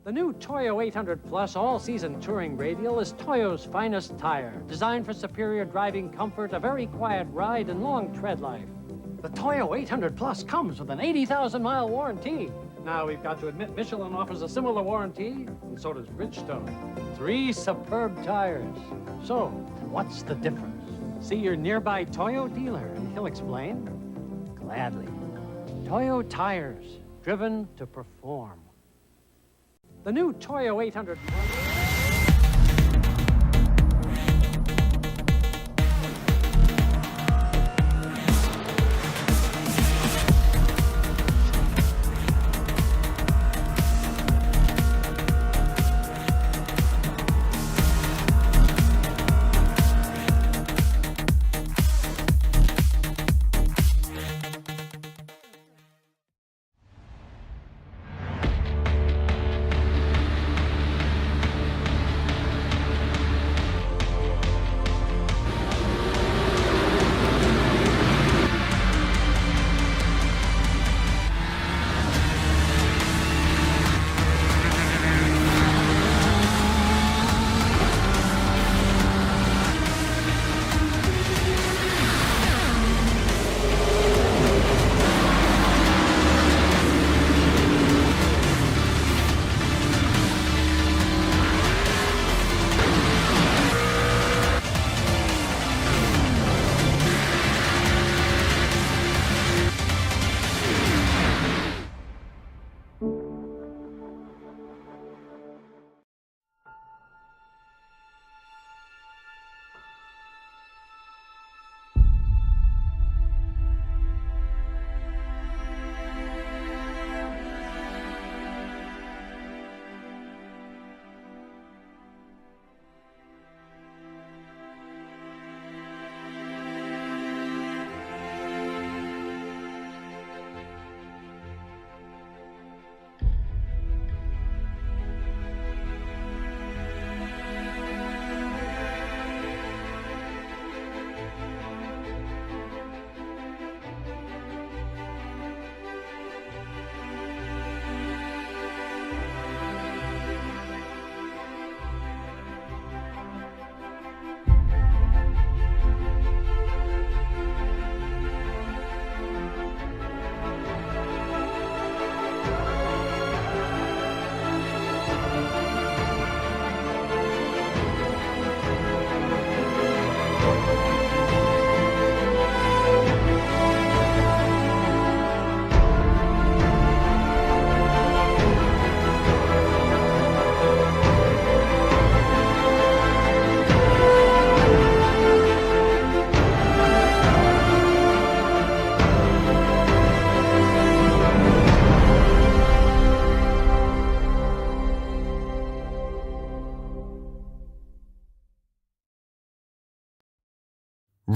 The new Toyo 800 Plus all-season touring radial is Toyo's finest tire, designed for superior driving comfort, a very quiet ride, and long tread life. The Toyo 800 Plus comes with an 80,000-mile warranty. Now, we've got to admit, Michelin offers a similar warranty, and so does Bridgestone. 3 superb tires. So, what's the difference? See your nearby Toyo dealer, and he'll explain. Gladly. Toyo tires, driven to perform. The new Toyo 800 Plus.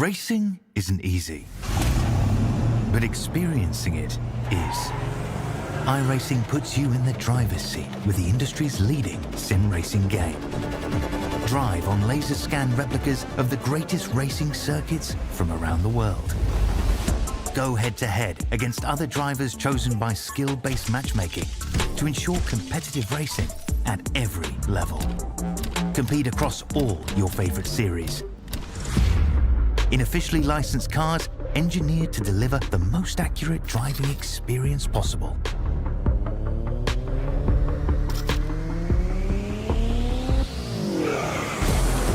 Racing isn't easy, but experiencing it is. iRacing puts you in the driver's seat with the industry's leading sim racing game. Drive on laser scan replicas of the greatest racing circuits from around the world. Go head-to-head against other drivers chosen by skill-based matchmaking to ensure competitive racing at every level. Compete across all your favorite series. In officially licensed cars, engineered to deliver the most accurate driving experience possible.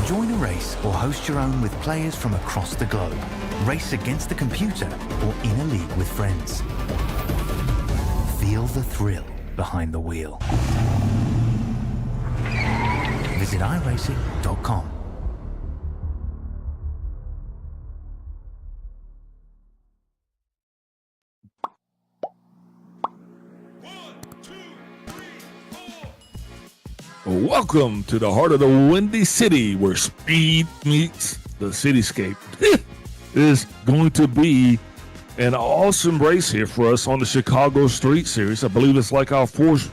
Join a race or host your own with players from across the globe. Race against the computer or in a league with friends. Feel the thrill behind the wheel. Visit iRacing.com. Welcome to the heart of the Windy City, where speed meets the cityscape. Is going to be an awesome race here for us on the Chicago Street Series. I believe it's like our fourth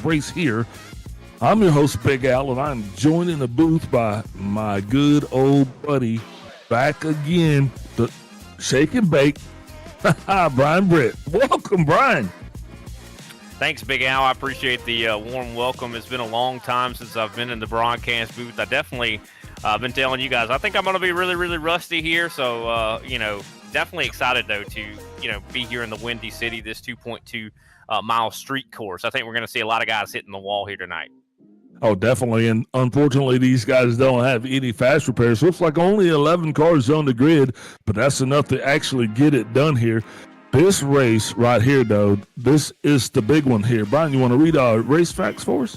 race here. I'm your host, Big Al, and I'm joined in the booth by my good old buddy, back again, the Shake and Bake, Brian Britt. Welcome, Brian. Thanks, Big Al. I appreciate the warm welcome. It's been a long time since I've been in the broadcast booth. I definitely been telling you guys, I think I'm going to be really, really rusty here. So, definitely excited, though, to, be here in the Windy City, this 2.2 mile street course. I think we're going to see a lot of guys hitting the wall here tonight. Oh, definitely. And unfortunately, these guys don't have any fast repairs. Looks like only 11 cars on the grid, but that's enough to actually get it done here. This race right here, though, this is the big one here. Brian, you want to read our race facts for us?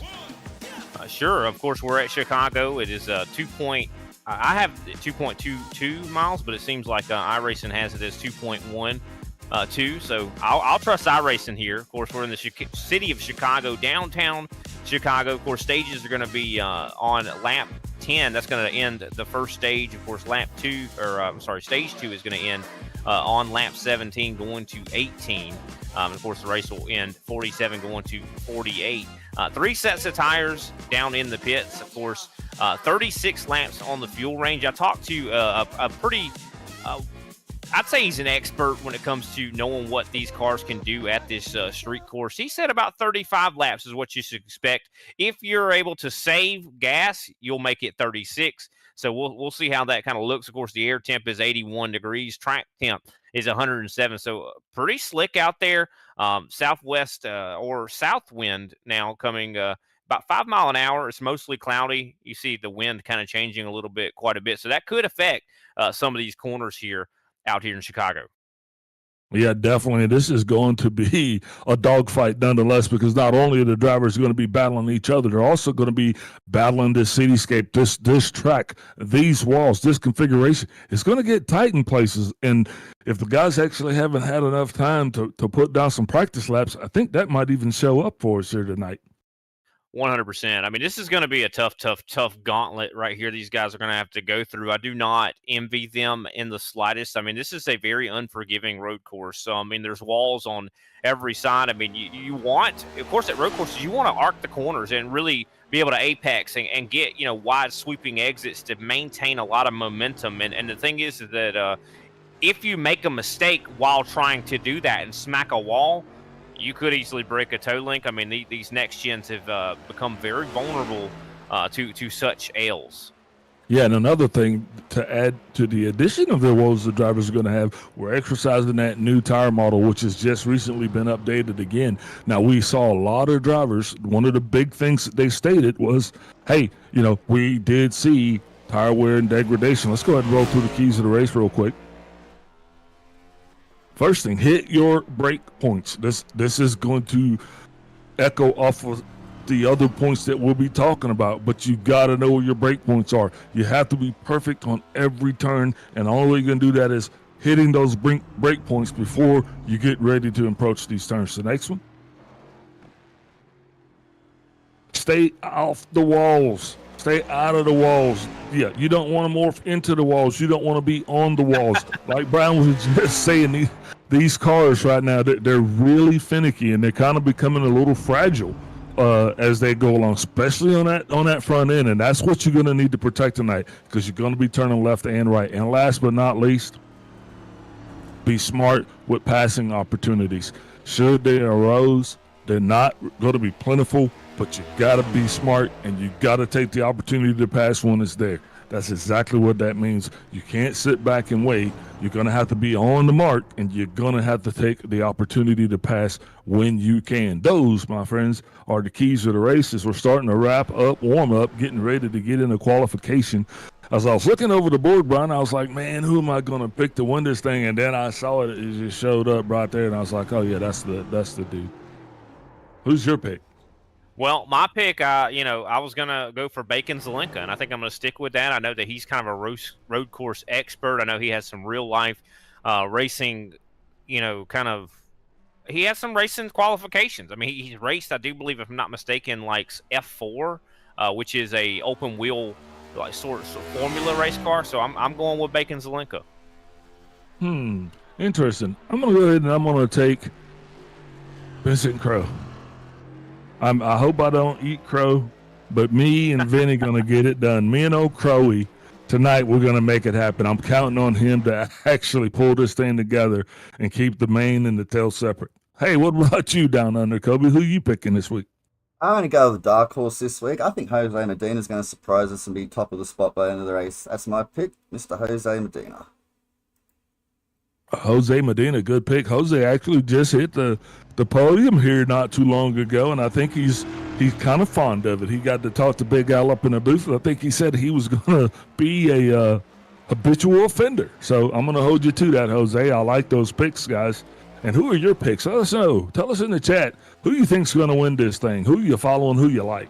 Sure. Of course, we're at Chicago. It is I have 2.22 miles, but it seems like iRacing has it as 2.12. So I'll trust iRacing here. Of course, we're in the city of Chicago, downtown Chicago. Of course, stages are going to be on lap 10. That's going to end the first stage. Of course, stage 2 is going to end on lap 17 going to 18. Of course, the race will end 47 going to 48. 3 sets of tires down in the pits. Of course, 36 laps on the fuel range. I talked to a pretty, I'd say he's an expert when it comes to knowing what these cars can do at this street course. He said about 35 laps is what you should expect. If you're able to save gas, you'll make it 36. So we'll see how that kind of looks. Of course, the air temp is 81 degrees. Track temp is 107. So pretty slick out there. Southwest or south wind now coming about 5 miles an hour. It's mostly cloudy. You see the wind kind of changing a little bit, quite a bit. So that could affect some of these corners here out here in Chicago. Yeah, definitely. This is going to be a dogfight nonetheless, because not only are the drivers going to be battling each other, they're also going to be battling this cityscape, this track, these walls, this configuration. It's going to get tight in places. And if the guys actually haven't had enough time to put down some practice laps, I think that might even show up for us here tonight. 100%. I mean, this is going to be a tough gauntlet right here. These guys are going to have to go through. I do not envy them in the slightest. I mean, this is a very unforgiving road course. So, I mean, there's walls on every side. I mean, you want, of course, at road courses, you want to arc the corners and really be able to apex and get, wide sweeping exits to maintain a lot of momentum. And the thing is that if you make a mistake while trying to do that and smack a wall, you could easily break a toe link. I mean, these next gens have become very vulnerable to such ails. Yeah, and another thing to add to the addition of the woes the drivers are going to have, we're exercising that new tire model, which has just recently been updated again. Now, we saw a lot of drivers. One of the big things that they stated was, hey, we did see tire wear and degradation. Let's go ahead and roll through the keys of the race real quick. First thing, hit your brake points. This is going to echo off of the other points that we'll be talking about, but you got to know where your brake points are. You have to be perfect on every turn, and the only way you can do that is hitting those brake points before you get ready to approach these turns. The next one, stay off the walls. Stay out of the walls. Yeah, you don't want to morph into the walls. You don't want to be on the walls. Like Brian was just saying, these cars right now, they're really finicky and they're kind of becoming a little fragile as they go along, especially on that front end. And that's what you're going to need to protect tonight, because you're going to be turning left and right. And last but not least, be smart with passing opportunities. Should they arise, they're not going to be plentiful, but you got to be smart and you got to take the opportunity to pass when it's there. That's exactly what that means. You can't sit back and wait. You're going to have to be on the mark, and you're going to have to take the opportunity to pass when you can. Those, my friends, are the keys to the race as we're starting to wrap up, warm up, getting ready to get into qualification. As I was looking over the board, Brian, I was like, man, who am I going to pick to win this thing? And then I saw it. It just showed up right there, and I was like, oh, yeah, that's the dude. Who's your pick? Well, my pick, I was going to go for Bacon Zelenka, and I think I'm going to stick with that. I know that he's kind of a road course expert. I know he has some real-life racing, he has some racing qualifications. I mean, he's raced, I do believe, if I'm not mistaken, like F4, which is a open-wheel like sort of formula race car. So I'm going with Bacon Zelenka. Interesting. I'm going to go ahead and I'm going to take Vincent Crow. I hope I don't eat crow, but me and Vinny going to get it done. Me and old Crowy, tonight we're going to make it happen. I'm counting on him to actually pull this thing together and keep the mane and the tail separate. Hey, what about you down under, Kobe? Who you picking this week? I'm going to go with Dark Horse this week. I think Jose Medina is going to surprise us and be top of the spot by the end of the race. That's my pick, Mr. Jose Medina. Jose Medina, good pick. Jose actually just hit the podium here not too long ago, and I think he's kind of fond of it. He got to talk to Big Al up in the booth. I think he said he was going to be a habitual offender. So I'm going to hold you to that, Jose. I like those picks, guys. And who are your picks? Let us know. Tell us in the chat who you think's going to win this thing. Who you following? Who you like?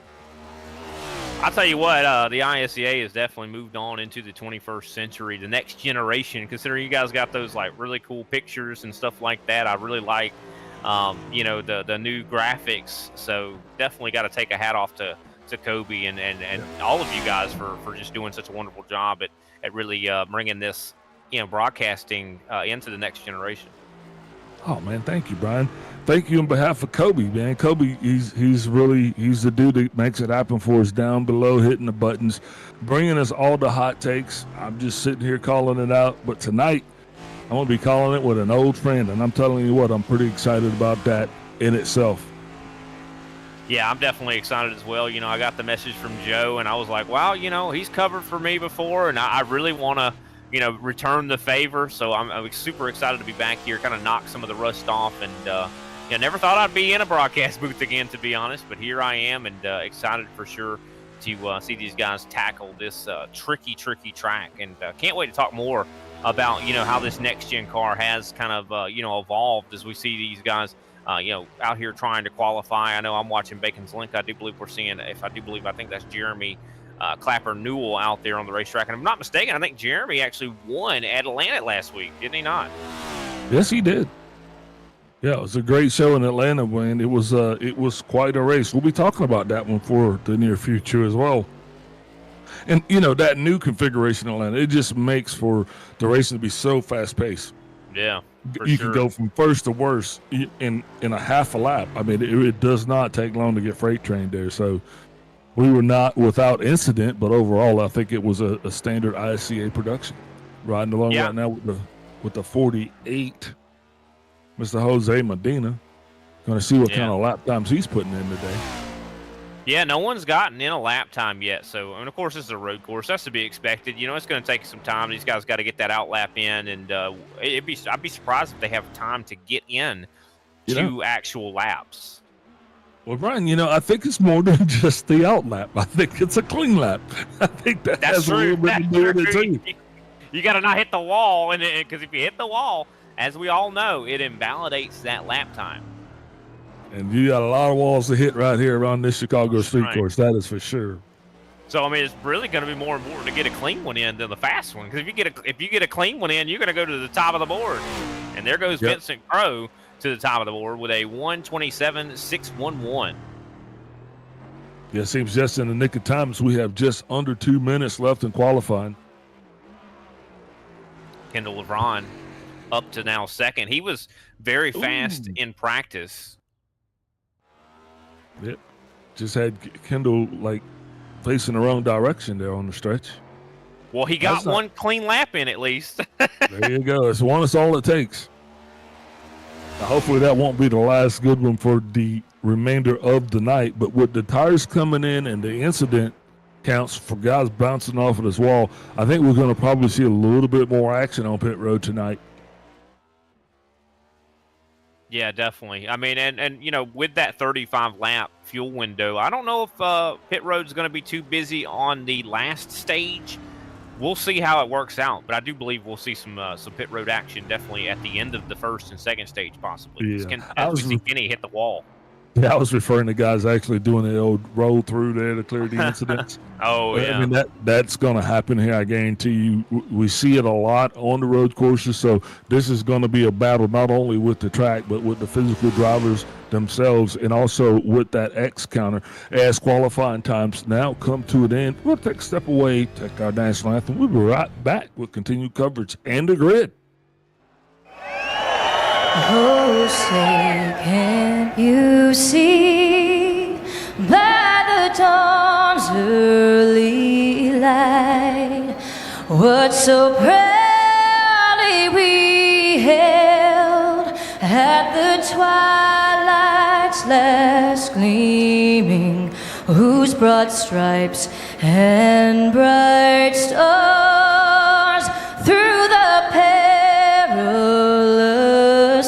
I'll tell you what, the ISCA has definitely moved on into the 21st century, the next generation. Considering you guys got those like really cool pictures and stuff like that, I really like, the new graphics. So definitely got to take a hat off to Kobe and all of you guys for just doing such a wonderful job at really bringing this, broadcasting into the next generation. Oh man, thank you, Brian. Thank you on behalf of Kobe, man. Kobe, he's the dude that makes it happen for us down below, hitting the buttons, bringing us all the hot takes. I'm just sitting here calling it out, but tonight I'm going to be calling it with an old friend, and I'm telling you what, I'm pretty excited about that in itself. Yeah, I'm definitely excited as well. I got the message from Joe, and I was like, wow, he's covered for me before, and I really want to return the favor. So I'm super excited to be back here, kind of knock some of the rust off. And, never thought I'd be in a broadcast booth again, to be honest. But here I am, and excited for sure to see these guys tackle this tricky track. And can't wait to talk more about, how this next-gen car has kind of, evolved as we see these guys, out here trying to qualify. I know I'm watching Bacon Zelenka. I think that's Jeremy Clapper Newell out there on the racetrack. And if I'm not mistaken, I think Jeremy actually won at Atlanta last week, didn't he not? Yes, he did. Yeah, it was a great show in Atlanta, when it was quite a race. We'll be talking about that one for the near future as well. And, that new configuration in Atlanta, it just makes for the racing to be so fast-paced. Yeah, you can go from first to worst in a half a lap. I mean, it does not take long to get freight trained there. So we were not without incident, but overall, I think it was a standard ISCA production. Riding along right now with the 48, Mr. Jose Medina. Going to see what kind of lap times he's putting in today. Yeah, no one's gotten in a lap time yet. So, of course, this is a road course. That's to be expected. It's going to take some time. These guys got to get that out lap in, and I'd be surprised if they have time to get in to actual laps. Well, Brian, I think it's more than just the out lap. I think it's a clean lap. I think that's has true. A little bit to do with it, too. You got to not hit the wall, and because if you hit the wall, as we all know, it invalidates that lap time. And you got a lot of walls to hit right here around this Chicago street course. That is for sure. So, it's really going to be more important to get a clean one in than the fast one. Because if you get a clean one in, you're going to go to the top of the board. And there goes Vincent Crow to the top of the board with a 127.611. Yeah, it seems just in the nick of time as we have just under 2 minutes left in qualifying. Kendall LeBron up to now second. He was very fast in practice. Yep. Just had Kendall like facing the wrong direction there on the stretch. Well, he got one clean lap in at least. There you go. It's one. It's all it takes. Now, hopefully that won't be the last good one for the remainder of the night. But with the tires coming in and the incident counts for guys bouncing off of this wall, I think we're going to probably see a little bit more action on pit road tonight. Yeah, definitely. I mean, and you know, with that 35 lap fuel window, I don't know if pit road's going to be too busy on the last stage. We'll see how it works out, but I do believe we'll see some pit road action definitely at the end of the first and second stage, possibly. Yeah. As we see Kenny hit the wall. Yeah, I was referring to guys actually doing the old roll through there to clear the incidents. Oh, yeah. I mean, that's going to happen here, I guarantee you. We see it a lot on the road courses, so this is going to be a battle not only with the track, but with the physical drivers themselves, and also with that X counter. As qualifying times now come to an end, we'll take a step away, take our national anthem. We'll be right back with continued coverage and the grid. Oh, say, can't you see by the dawn's early light what so proudly we held at the twilight's last gleaming, whose broad stripes and bright stars through the perilous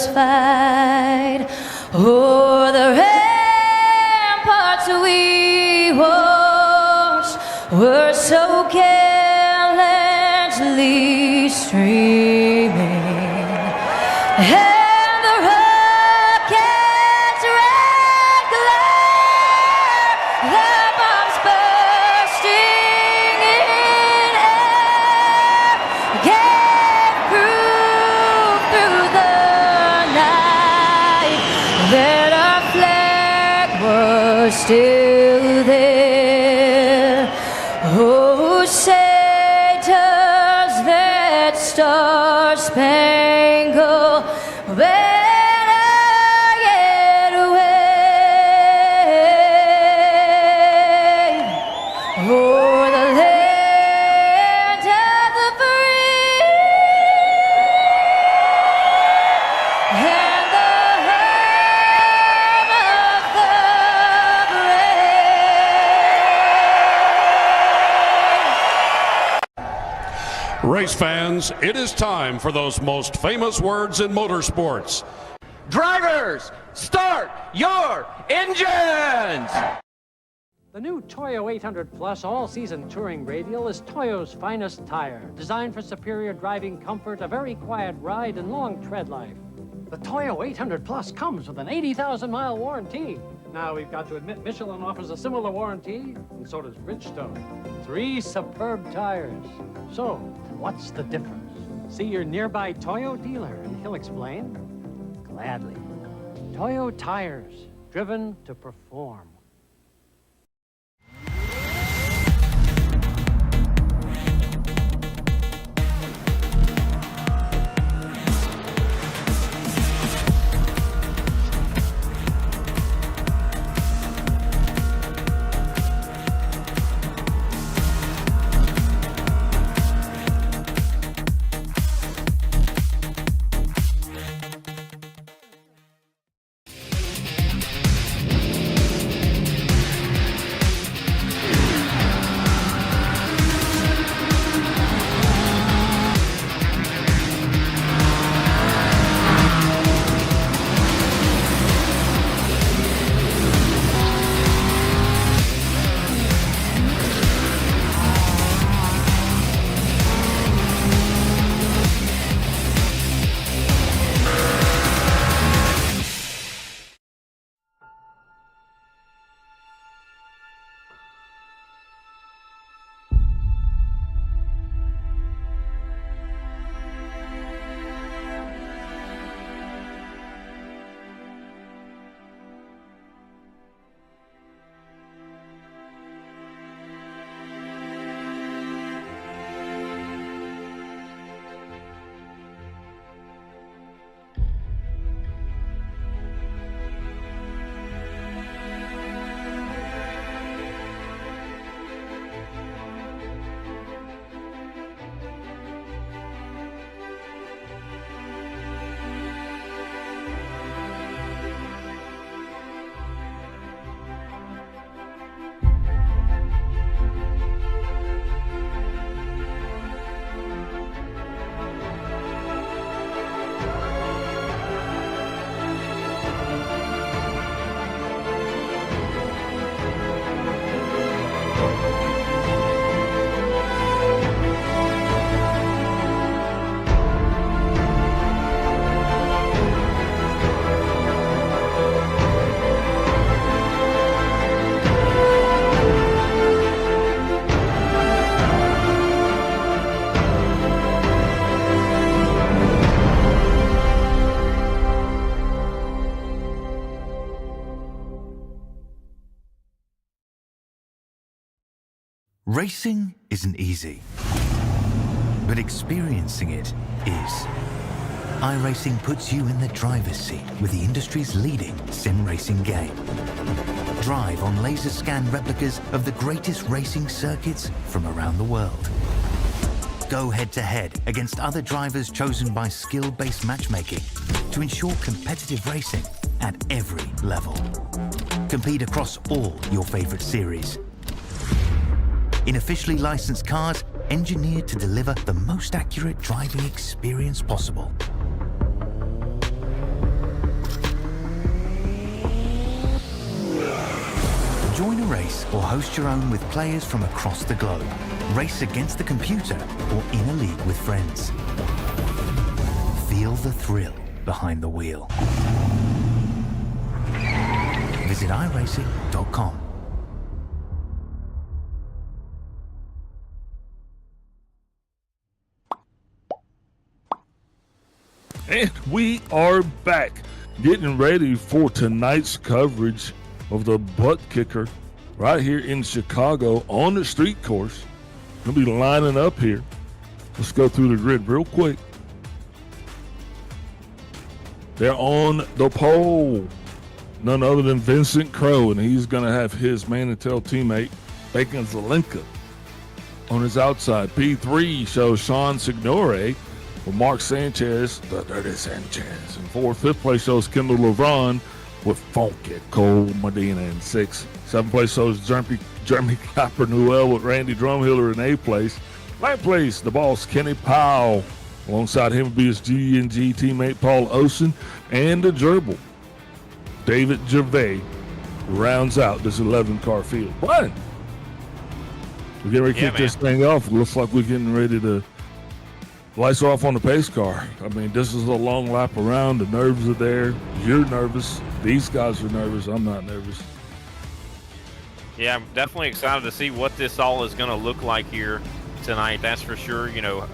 fight o'er the ramparts we watched were so gallantly streaming, and the rocket's red glare, the bombs bursting in air, gave proof through the night that our flag was still there. Oh, say does that star-spangled banner yet wave o'er the land of the free and the home of the brave. Race fans, it is time for those most famous words in motorsports. Drivers, start your engines! The new Toyo 800 Plus all-season touring radial is Toyo's finest tire, designed for superior driving comfort, a very quiet ride, and long tread life. The Toyo 800 Plus comes with an 80,000-mile warranty. Now, we've got to admit Michelin offers a similar warranty, and so does Bridgestone. 3 superb tires. So, what's the difference? See your nearby Toyo dealer, and he'll explain. Gladly. Toyo tires, driven to perform. Racing isn't easy, but experiencing it is. iRacing puts you in the driver's seat with the industry's leading sim racing game. Drive on laser scan replicas of the greatest racing circuits from around the world. Go head-to-head against other drivers chosen by skill-based matchmaking to ensure competitive racing at every level. Compete across all your favorite series. In officially licensed cars, engineered to deliver the most accurate driving experience possible. Join a race or host your own with players from across the globe. Race against the computer or in a league with friends. Feel the thrill behind the wheel. Visit iRacing.com. And we are back, getting ready for tonight's coverage of the butt kicker right here in Chicago on the street course. We'll be lining up here. Let's go through the grid real quick. They're on the pole. None other than Vincent Crow, and he's going to have his man-and-tail teammate, Bacon Zelenka, on his outside. P3 shows Sean Signore with Mark Sanchez, the Dirty Sanchez. And 4th place shows Kendall LeBron with Funky Cole Medina in 6th. 7th place shows Jeremy Clapper Newell with Randy Drumhiller in 8th place. 9th place, the boss Kenny Powell. Alongside him will be his G&G teammate Paul Osen, and the gerbil David Gervais rounds out this 11-car field. Brian, we're getting ready to kick this thing off. It looks like we're getting ready to. Lights are off on the pace car. I mean, this is a long lap around. The nerves are there. You're nervous. These guys are nervous. I'm not nervous. Yeah, I'm definitely excited to see what this all is going to look like here tonight. That's for sure. You know,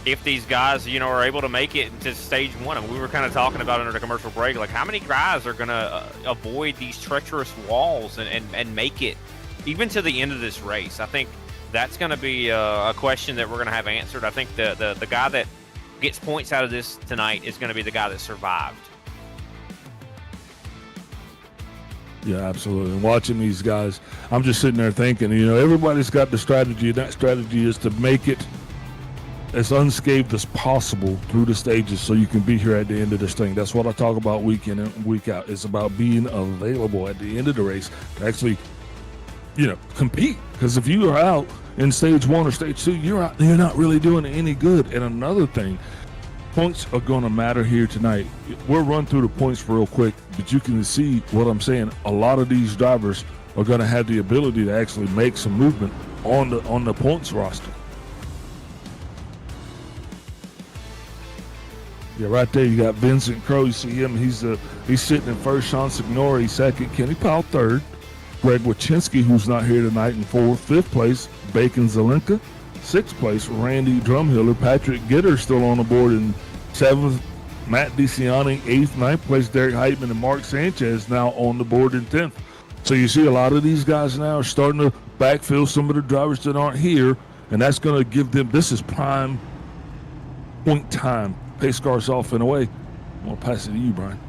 if these guys, you know, are able to make it to stage 1. I mean, we were kind of talking about under the commercial break, like how many guys are going to avoid these treacherous walls and make it even to the end of this race. I think that's going to be a question that we're going to have answered. I think the guy that gets points out of this tonight is going to be the guy that survived. Yeah, absolutely. And watching these guys, I'm just sitting there thinking, you know, everybody's got the strategy, and that strategy is to make it as unscathed as possible through the stages so you can be here at the end of this thing. That's what I talk about week in and week out. It's about being available at the end of the race to actually, you know, compete. Because if you are out in stage 1 or stage 2, you're not really doing any good. And another thing, points are going to matter here tonight. We'll run through the points real quick, but you can see what I'm saying. A lot of these drivers are going to have the ability to actually make some movement on the points roster. Yeah, right there you got Vincent Crow. You see him. He's sitting in first. Sean Signore second. Kenny Powell third. Greg Wachinski, who's not here tonight, in 4th. 5th place, Bacon Zelenka. 6th place, Randy Drumhiller. Patrick Gitter still on the board in 7th. Matt DeCiani, 8th. 9th place, Derek Heitman and Mark Sanchez now on the board in 10th. So you see a lot of these guys now are starting to backfill some of the drivers that aren't here, and that's going to give them, this is prime point time. Pace cars off and away. I'm going to pass it to you, Brian.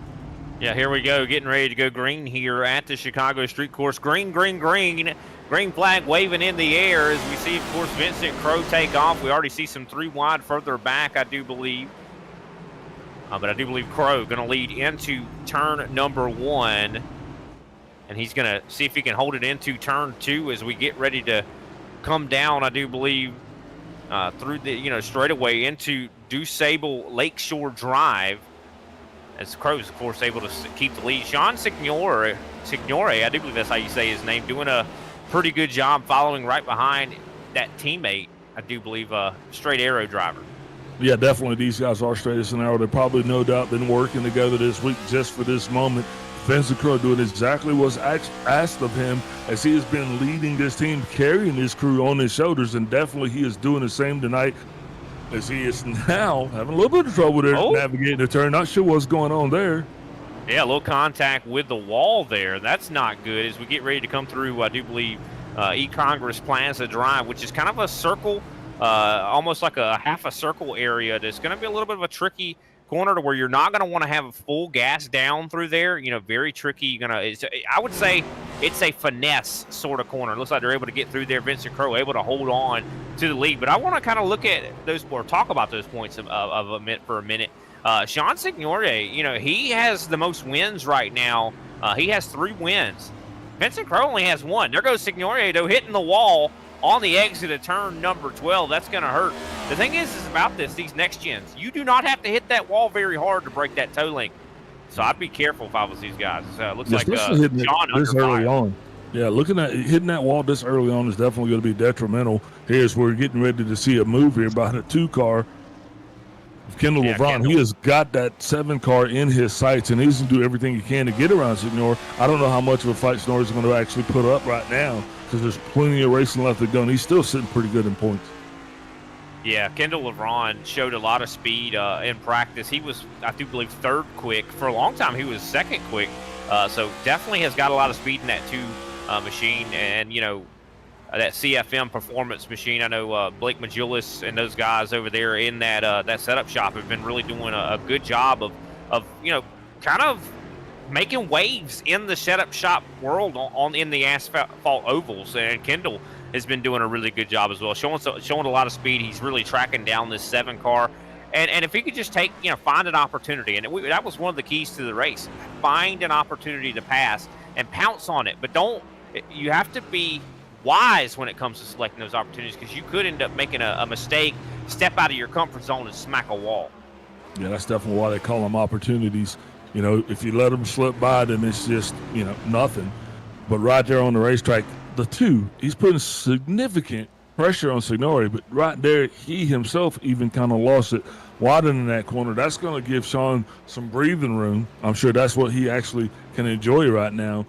Yeah, here we go. Getting ready to go green here at the Chicago Street Course. Green, green, green. Green flag waving in the air as we see, of course, Vincent Crow take off. We already see some 3 wide further back, I do believe. But I do believe Crow going to lead into turn number 1. And he's going to see if he can hold it into turn 2 as we get ready to come down, I do believe, through the, you know, straightaway into DuSable Lakeshore Drive. As Crow's, of course, able to keep the lead. Sean Signore, I do believe that's how you say his name, doing a pretty good job following right behind that teammate, I do believe, a straight arrow driver. Yeah, definitely these guys are straight as an arrow. They've probably no doubt been working together this week just for this moment. Vincent Crow doing exactly what's asked of him as he has been leading this team, carrying this crew on his shoulders, and definitely he is doing the same tonight as he is now having a little bit of trouble there navigating the turn. Not sure what's going on there. Yeah, a little contact with the wall there. That's not good as we get ready to come through, I do believe, E-Congress Plaza Drive, which is kind of a circle, almost like a half a circle area. That's going to be a little bit of a tricky corner to where you're not going to want to have a full gas down through there. Very tricky. I would say it's a finesse sort of corner. It looks like they're able to get through there. Vincent Crowe able to hold on to the lead. But I want to kind of look at those or talk about those points for a minute. Sean Signore, he has the most wins right now. He has 3 wins. Vincent Crowe only has 1. There goes Signore, though, hitting the wall on the exit of turn number 12. That's going to hurt. The thing is about these next gens, you do not have to hit that wall very hard to break that toe link. So I'd be careful if I was these guys. Looks like John this early on. Yeah, looking at hitting that wall this early on is definitely going to be detrimental. Here's we're getting ready to see a move here behind a 2 car. Kendall LeBron, he has got that 7 car in his sights, and he's going to do everything he can to get around Signore. I don't know how much of a fight Signore is going to actually put up right now because there's plenty of racing left to go, and he's still sitting pretty good in points. Yeah, Kendall LeBron showed a lot of speed in practice. He was, I do believe, 3rd quick. For a long time, he was 2nd quick. So definitely has got a lot of speed in that 2 machine. And, that CFM performance machine. I know Blake Majulis and those guys over there in that setup shop have been really doing a good job of kind of making waves in the setup shop world in the asphalt ovals. And Kendall has been doing a really good job as well, showing a lot of speed. He's really tracking down this 7 car. And if he could just find an opportunity, and that was one of the keys to the race, find an opportunity to pass and pounce on it. But you have to be wise when it comes to selecting those opportunities, because you could end up making a mistake, step out of your comfort zone and smack a wall. Yeah, that's definitely why they call them opportunities. If you let them slip by, then it's just, nothing. But right there on the racetrack, the 2, he's putting significant pressure on Signore, but right there, he himself even kind of lost it widening that corner. That's going to give Sean some breathing room. I'm sure that's what he actually can enjoy right now.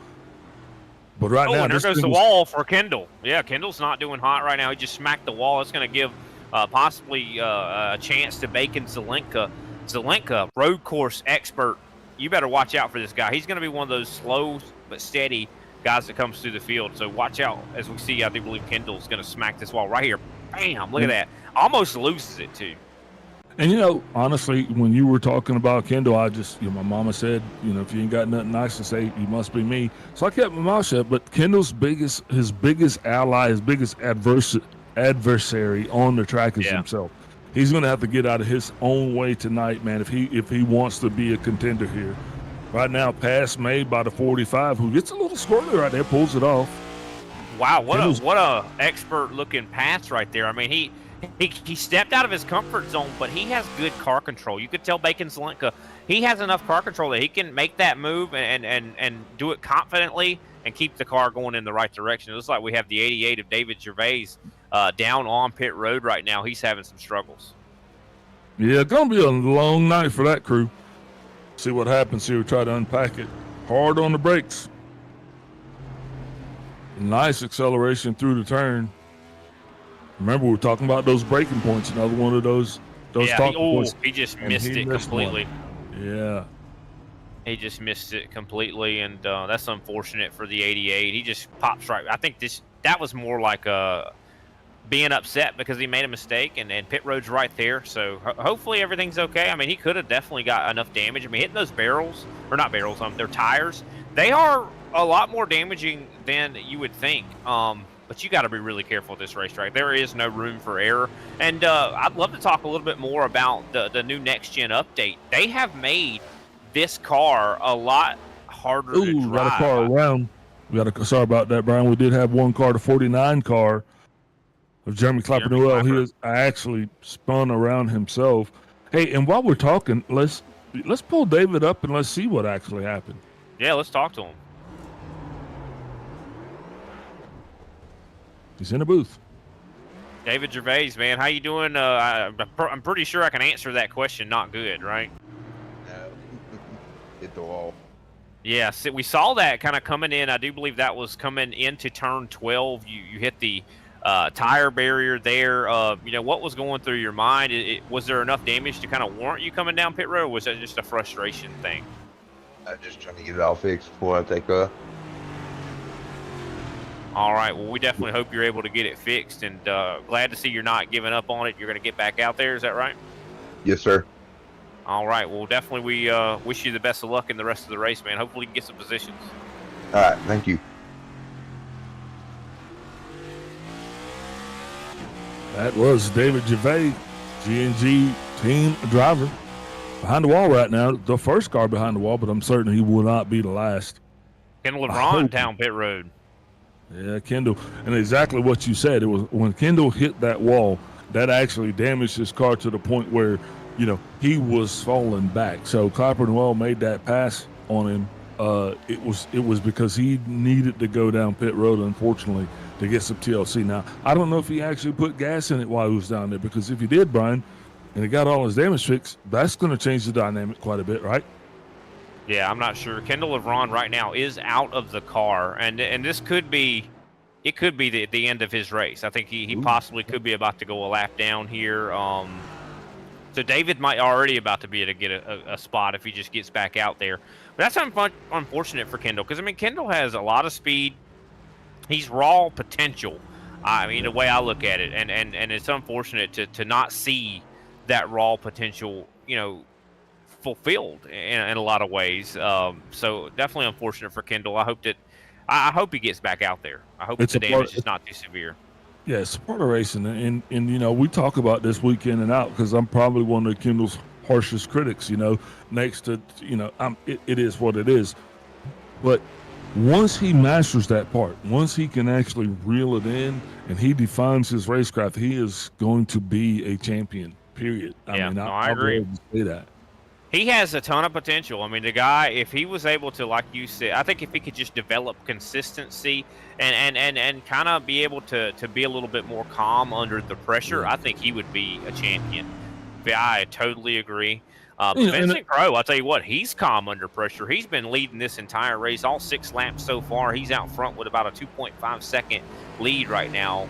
But now, and there goes the wall for Kendall. Yeah, Kendall's not doing hot right now. He just smacked the wall. It's going to give possibly a chance to Bacon Zelenka. Zelenka, road course expert. You better watch out for this guy. He's going to be one of those slow but steady guys that comes through the field. So watch out as we see. I do believe Kendall's going to smack this wall right here. Bam! Look at that. Almost loses it too. And honestly, when you were talking about Kendall, I just, my mama said, if you ain't got nothing nice to say, you must be me. So I kept my mouth shut. But Kendall's biggest ally, his biggest adversary on the track is himself. He's going to have to get out of his own way tonight, man, if he wants to be a contender here. Right now, pass made by the 45, who gets a little squirrely right there, pulls it off. Wow, what a expert looking pass right there. I mean, he stepped out of his comfort zone, but he has good car control. You could tell Bacon Zelenka, he has enough car control that he can make that move and do it confidently and keep the car going in the right direction. It looks like we have the 88 of David Gervais down on pit road right now. He's having some struggles. Yeah, it's going to be a long night for that crew. See what happens here. We try to unpack it. Hard on the brakes. Nice acceleration through the turn. Remember, we were talking about those braking points. Another one of those points. He just missed it completely. One. Yeah. He just missed it completely, and that's unfortunate for the 88. He just pops right. I think that was more like being upset because he made a mistake, and pit road's right there. So hopefully everything's okay. I mean, he could have definitely got enough damage. I mean, hitting those their tires, they are a lot more damaging than you would think. But you got to be really careful at this racetrack. There is no room for error. And I'd love to talk a little bit more about the new Next Gen update. They have made this car a lot harder to drive. Got a car around. Sorry about that, Brian. We did have one car, the 49 car of Jeremy Clapper-Newell. He has actually spun around himself. Hey, and while we're talking, let's pull David up and let's see what actually happened. Yeah, let's talk to him. He's in the booth. David Gervais, man, how you doing? I'm pretty sure I can answer that question. Not good, right? No. Hit the wall. Yeah, so we saw that kind of coming in. I do believe that was coming into turn 12. You hit the tire barrier there. What was going through your mind? Was there enough damage to kind of warrant you coming down pit road, or was that just a frustration thing? I'm just trying to get it all fixed before I take off. All right. Well, we definitely hope you're able to get it fixed, and glad to see you're not giving up on it. You're going to get back out there. Is that right? Yes, sir. All right. Well, definitely we wish you the best of luck in the rest of the race, man. Hopefully you can get some positions. All right. Thank you. That was David Gervais, G&G team driver. Behind the wall right now, the first car behind the wall, but I'm certain he will not be the last. Kendall LeBron down pit road. Yeah, Kendall. And exactly what you said. It was when Kendall hit that wall, that actually damaged his car to the point where, he was falling back. So Clapper Noel made that pass on him. It was because he needed to go down pit road, unfortunately, to get some TLC. Now, I don't know if he actually put gas in it while he was down there, because if he did, Brian, and he got all his damage fixed, that's going to change the dynamic quite a bit, right? Yeah, I'm not sure. Kendall LeBron right now is out of the car, and this could be the end of his race. I think he possibly could be about to go a lap down here. So David might already about to be able to get a spot if he just gets back out there. But that's unfortunate for Kendall, because, Kendall has a lot of speed. He's raw potential, the way I look at it. And it's unfortunate to not see that raw potential, fulfilled in a lot of ways. So definitely unfortunate for Kendall. I hope he gets back out there. I hope the damage is not too severe. Yeah, it's part of racing, and we talk about this week in and out, because I'm probably one of Kendall's harshest critics. Next to it is what it is. But once he masters that part, once he can actually reel it in, and he defines his racecraft, he is going to be a champion. Period. I agree. To say that. He has a ton of potential. The guy, if he was able to, like you said, I think if he could just develop consistency and kind of be able to be a little bit more calm under the pressure, I think he would be a champion. I totally agree. Vincent Crowe, I'll tell you what, he's calm under pressure. He's been leading this entire race, all 6 laps so far. He's out front with about a 2.5 second lead right now,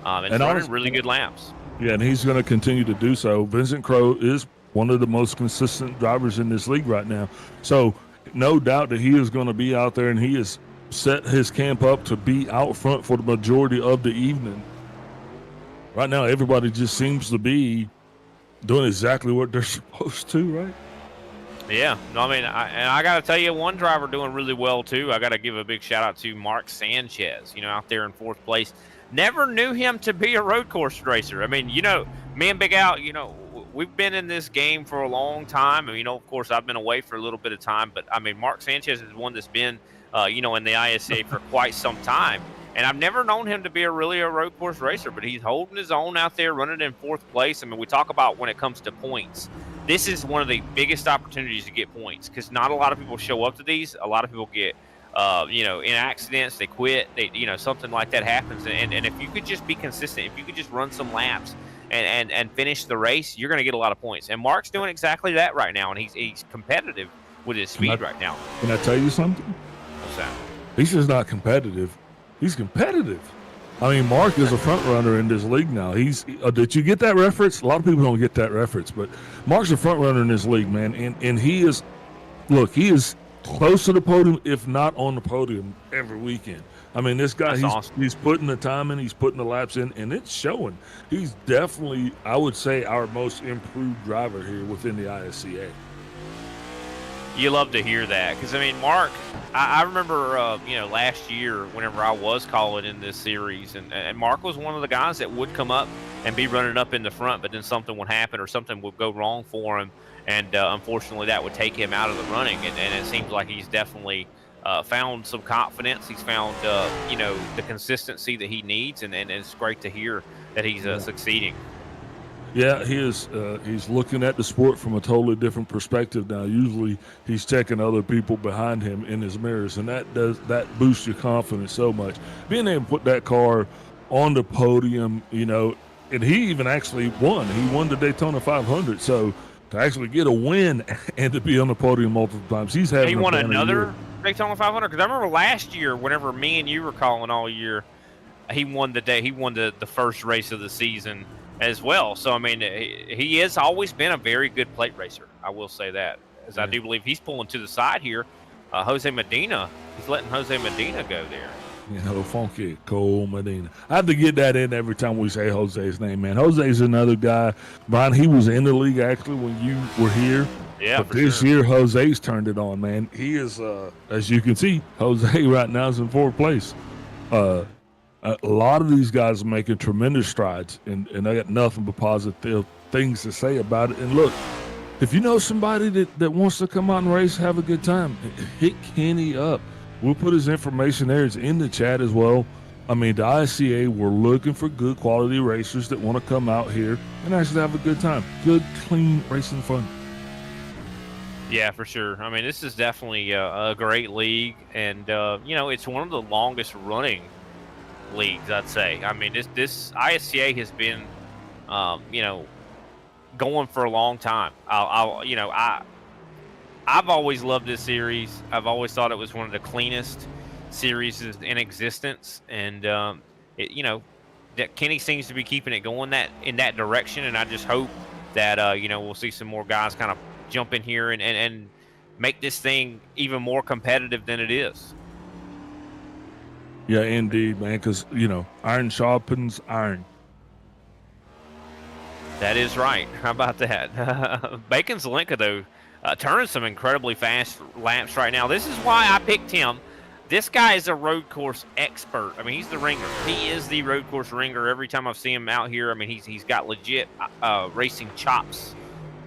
and running really good laps. Yeah, and he's going to continue to do so. Vincent Crowe is one of the most consistent drivers in this league right now. So no doubt that he is going to be out there, and he has set his camp up to be out front for the majority of the evening. Right now, everybody just seems to be doing exactly what they're supposed to, right? Yeah. I got to tell you, one driver doing really well, too. I got to give a big shout-out to Mark Sanchez, out there in 4th place. Never knew him to be a road course racer. Me and Big Al, we've been in this game for a long time. Of course, I've been away for a little bit of time, but Mark Sanchez is one that's been, in the ISCA for quite some time. And I've never known him to be a road course racer, but he's holding his own out there, running in 4th place. We talk about when it comes to points. This is one of the biggest opportunities to get points, because not a lot of people show up to these. A lot of people get in accidents, they quit, something like that happens. And if you could just be consistent, if you could just run some laps and finish the race, you're going to get a lot of points. And Mark's doing exactly that right now, and he's competitive with his speed right now. Can I tell you something? What's that? He's just not competitive. He's competitive. Mark is a front runner in this league now. Did you get that reference? A lot of people don't get that reference, but Mark's a front runner in this league, man. And he is close to the podium, if not on the podium, every weekend. This guy, he's putting the time in, he's putting the laps in, and it's showing. He's definitely, I would say, our most improved driver here within the ISCA. You love to hear that, because Mark, I remember last year whenever I was calling in this series, and Mark was one of the guys that would come up and be running up in the front, but then something would happen or something would go wrong for him, and unfortunately that would take him out of the running. And it seems like he's definitely found some confidence. He's found the consistency that he needs, and it's great to hear that he's succeeding. Yeah, he is. He's looking at the sport from a totally different perspective now. Usually, he's checking other people behind him in his mirrors, and that boosts your confidence so much. Being able to put that car on the podium, and he even actually won. He won the Daytona 500. So to actually get a win and to be on the podium multiple times, he won another Daytona 500. Because I remember last year, whenever me and you were calling all year, he won the first race of the season as well. So he has always been a very good plate racer. I will say that, as I do believe he's pulling to the side here. Jose Medina, he's letting Jose Medina go there. Funky Cole Medina. I have to get that in every time we say Jose's name, man. Jose's another guy. Brian, he was in the league actually when you were here. Yeah, but for this sure. year, Jose's turned it on, man. He is, as you can see, Jose right now is in fourth place. A lot of these guys are making tremendous strides, and I got nothing but positive things to say about it. And look, if you know somebody that wants to come out and race, have a good time, hit Kenny up. We'll put his information there. It's in the chat as well. I mean, the ISCA, we're looking for good quality racers that want to come out here and actually have a good time. Good, clean racing fun. Yeah, for sure. I mean, this is definitely a great league, and it's one of the longest running leagues, I'd say. I mean, this ISCA has been, going for a long time. I've always loved this series. I've always thought it was one of the cleanest series in existence, and that Kenny seems to be keeping it going in that direction. And I just hope that we'll see some more guys kind of jump in here and make this thing even more competitive than it is. Yeah, indeed, man. Because iron sharpens iron. That is right. How about that? Bacon Zelenka, though, turning some incredibly fast laps right now. This is why I picked him. This guy is a road course expert. I mean, he's the ringer. He is the road course ringer. Every time I've seen him out here, I mean, he's got legit racing chops.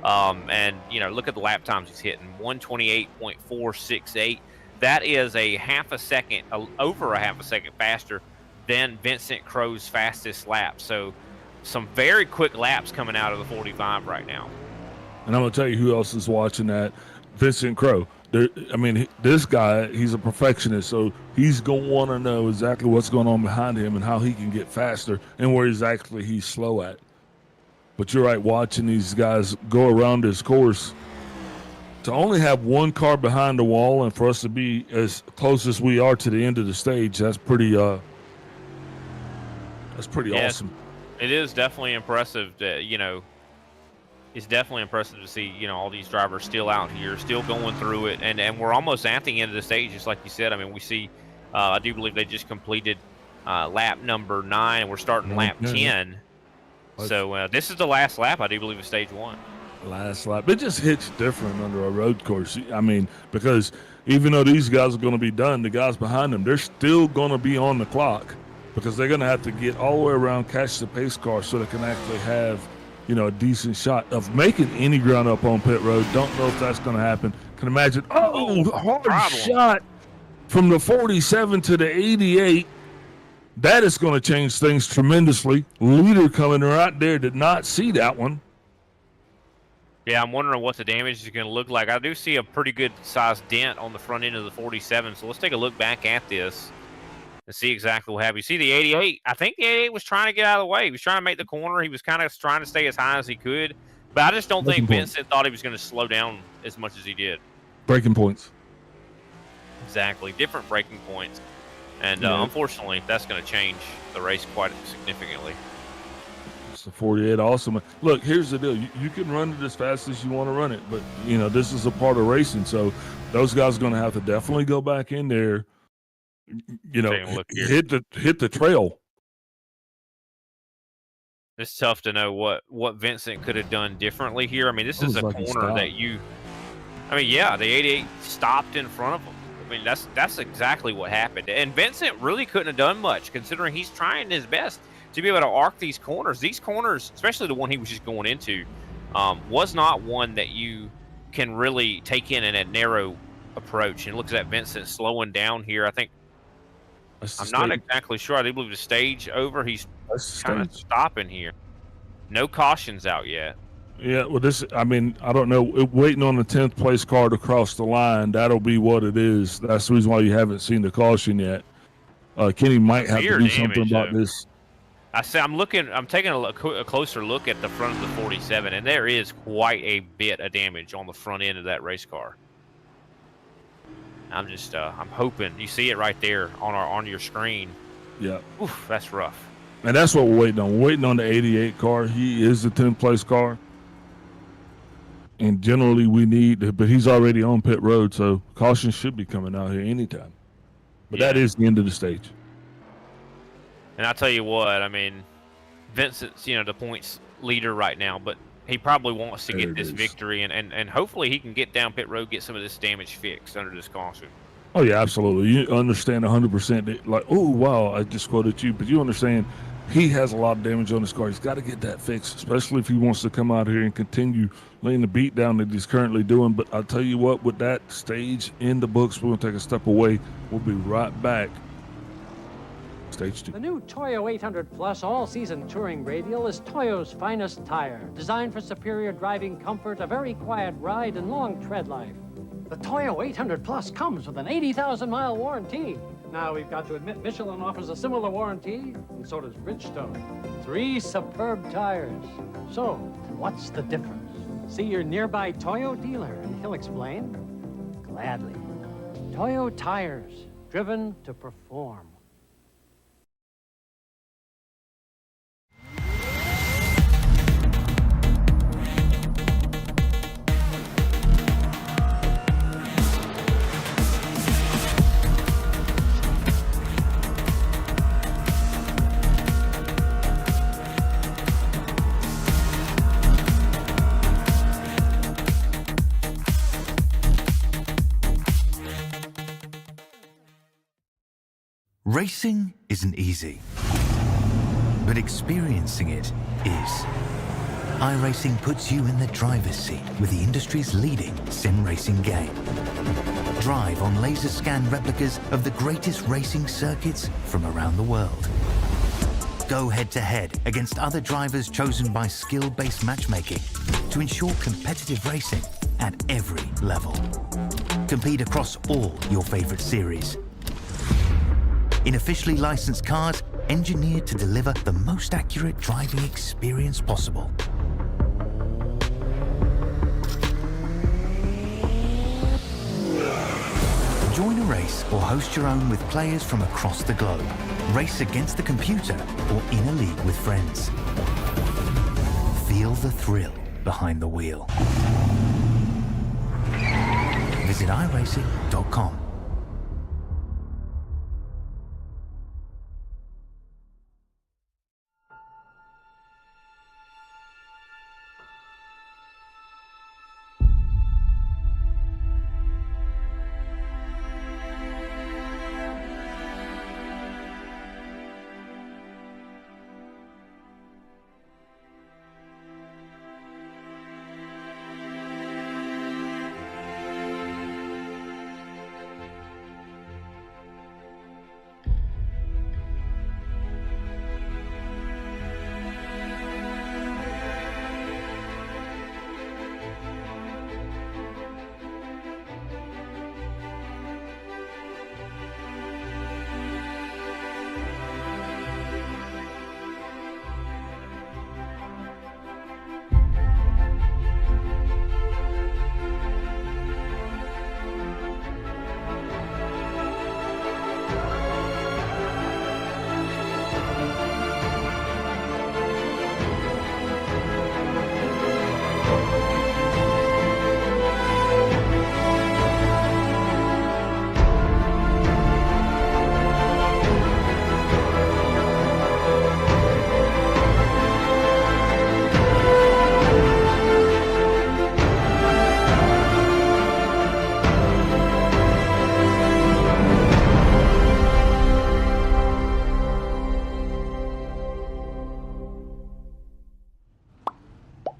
And look at the lap times he's hitting: 128.468. That is over a half a second faster than Vincent Crow's fastest lap. So, some very quick laps coming out of the 45 right now. And I'm going to tell you who else is watching that. Vincent Crow. This guy, he's a perfectionist, so he's going to want to know exactly what's going on behind him and how he can get faster and where exactly he's slow at. But you're right, watching these guys go around this course, to only have one car behind the wall and for us to be as close as we are to the end of the stage, that's pretty awesome. It is definitely impressive that, it's definitely impressive to see, all these drivers still out here, still going through it. And we're almost at the end of the stage, just like you said. I mean, we see, I do believe they just completed lap number 9, and we're starting lap 10. So this is the last lap, I do believe, of stage 1. Last lap. It just hits different under a road course. I mean, because even though these guys are going to be done, the guys behind them, they're still going to be on the clock because they're going to have to get all the way around, catch the pace car so they can actually have, a decent shot of making any ground up on pit road. Don't know if that's going to happen. Can imagine, hard shot from the 47 to the 88. That is going to change things tremendously. Leader coming right there did not see that one. Yeah, I'm wondering what the damage is going to look like. I do see a pretty good sized dent on the front end of the 47, so let's take a look back at this and see exactly what happened. You see the 88. I think the 88 was trying to get out of the way. He was trying to make the corner. He was kind of trying to stay as high as he could, but I just don't think Vincent thought he was going to slow down as much as he did. Breaking points. Exactly. Different breaking points. And unfortunately, that's going to change the race quite significantly. It's a 48 awesome. Look, here's the deal. You can run it as fast as you want to run it, but, this is a part of racing. So those guys are going to have to definitely go back in there, hit the trail. It's tough to know what Vincent could have done differently here. I mean, this is a corner that the 88 stopped in front of him. I mean, that's exactly what happened. And Vincent really couldn't have done much, considering he's trying his best to be able to arc these corners. These corners, especially the one he was just going into, was not one that you can really take in a narrow approach. And look at that Vincent slowing down here. I think I'm not exactly sure. I do believe the stage over. He's kind of stopping here. No cautions out yet. Yeah, well, I don't know. Waiting on the 10th place car to cross the line, that'll be what it is. That's the reason why you haven't seen the caution yet. Kenny might have to do something about this. I'm taking a closer look at the front of the 47, and there is quite a bit of damage on the front end of that race car. I'm hoping you see it right there on your screen. Yeah. Oof, that's rough. And that's what we're waiting on. We're waiting on the 88 car. He is the 10th place car. And generally but he's already on pit road, so caution should be coming out here anytime. But that is the end of the stage. And I tell you what, I mean, Vincent's, the points leader right now, but he probably wants to get this victory, and hopefully he can get down pit road, get some of this damage fixed under this caution. Oh, yeah, absolutely. You understand 100%. Like, oh, wow, I just quoted you, but you understand he has a lot of damage on his car. He's got to get that fixed, especially if he wants to come out here and continue laying the beat down that he's currently doing. But I'll tell you what, with that stage in the books, we're going to take a step away. We'll be right back. Stage 2. The new Toyo 800 Plus all-season touring radial is Toyo's finest tire, designed for superior driving comfort, a very quiet ride, and long tread life. The Toyo 800 Plus comes with an 80,000-mile warranty. Now, we've got to admit Michelin offers a similar warranty, and so does Bridgestone. 3 superb tires. So, what's the difference? See your nearby Toyo dealer, and he'll explain. Gladly. Toyo tires, driven to perform. Racing isn't easy, but experiencing it is. iRacing puts you in the driver's seat with the industry's leading sim racing game. Drive on laser scan replicas of the greatest racing circuits from around the world. Go head-to-head against other drivers chosen by skill-based matchmaking to ensure competitive racing at every level. Compete across all your favorite series. In officially licensed cars, engineered to deliver the most accurate driving experience possible. Join a race or host your own with players from across the globe. Race against the computer or in a league with friends. Feel the thrill behind the wheel. Visit iRacing.com.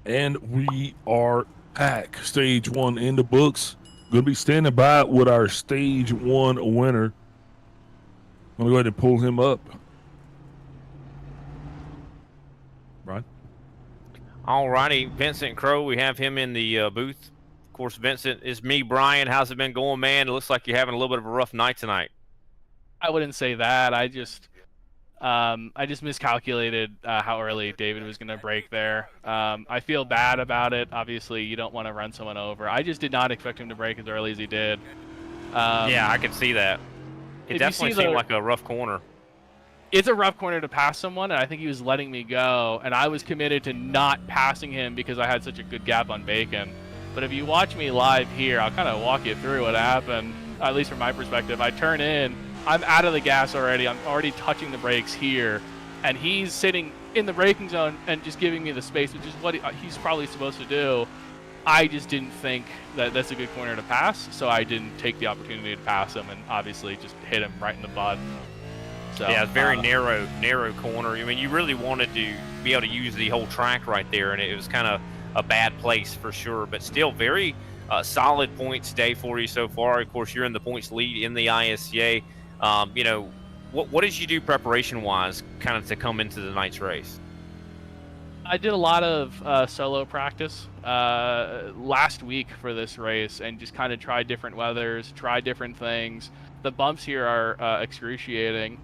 And we are back. Stage 1 in the books. Going to be standing by with our Stage 1 winner. I'm going to go ahead and pull him up. Brian? All righty, Vincent Crow, we have him in the booth. Of course, Vincent is me, Brian. How's it been going, man? It looks like you're having a little bit of a rough night tonight. I wouldn't say that. I just miscalculated how early David was going to break there. I feel bad about it. Obviously, you don't want to run someone over. I just did not expect him to break as early as he did. Yeah, I can see that. It definitely seemed like a rough corner. It's a rough corner to pass someone, and I think he was letting me go, and I was committed to not passing him because I had such a good gap on Bacon. But if you watch me live here, I'll kind of walk you through what happened, at least from my perspective. I turn in, I'm out of the gas already. I'm already touching the brakes here, and he's sitting in the braking zone and just giving me the space, which is what he's probably supposed to do. I just didn't think that that's a good corner to pass, so I didn't take the opportunity to pass him, and obviously just hit him right in the butt. So, yeah, it's very narrow corner. I mean, you really wanted to be able to use the whole track right there, and it was kind of a bad place for sure, but still very solid points day for you so far. Of course, you're in the points lead in the ISCA. You know, what did you do preparation-wise kind of to come into the night's race? I did a lot of solo practice last week for this race and just kind of tried different weathers, tried different things. The bumps here are excruciating,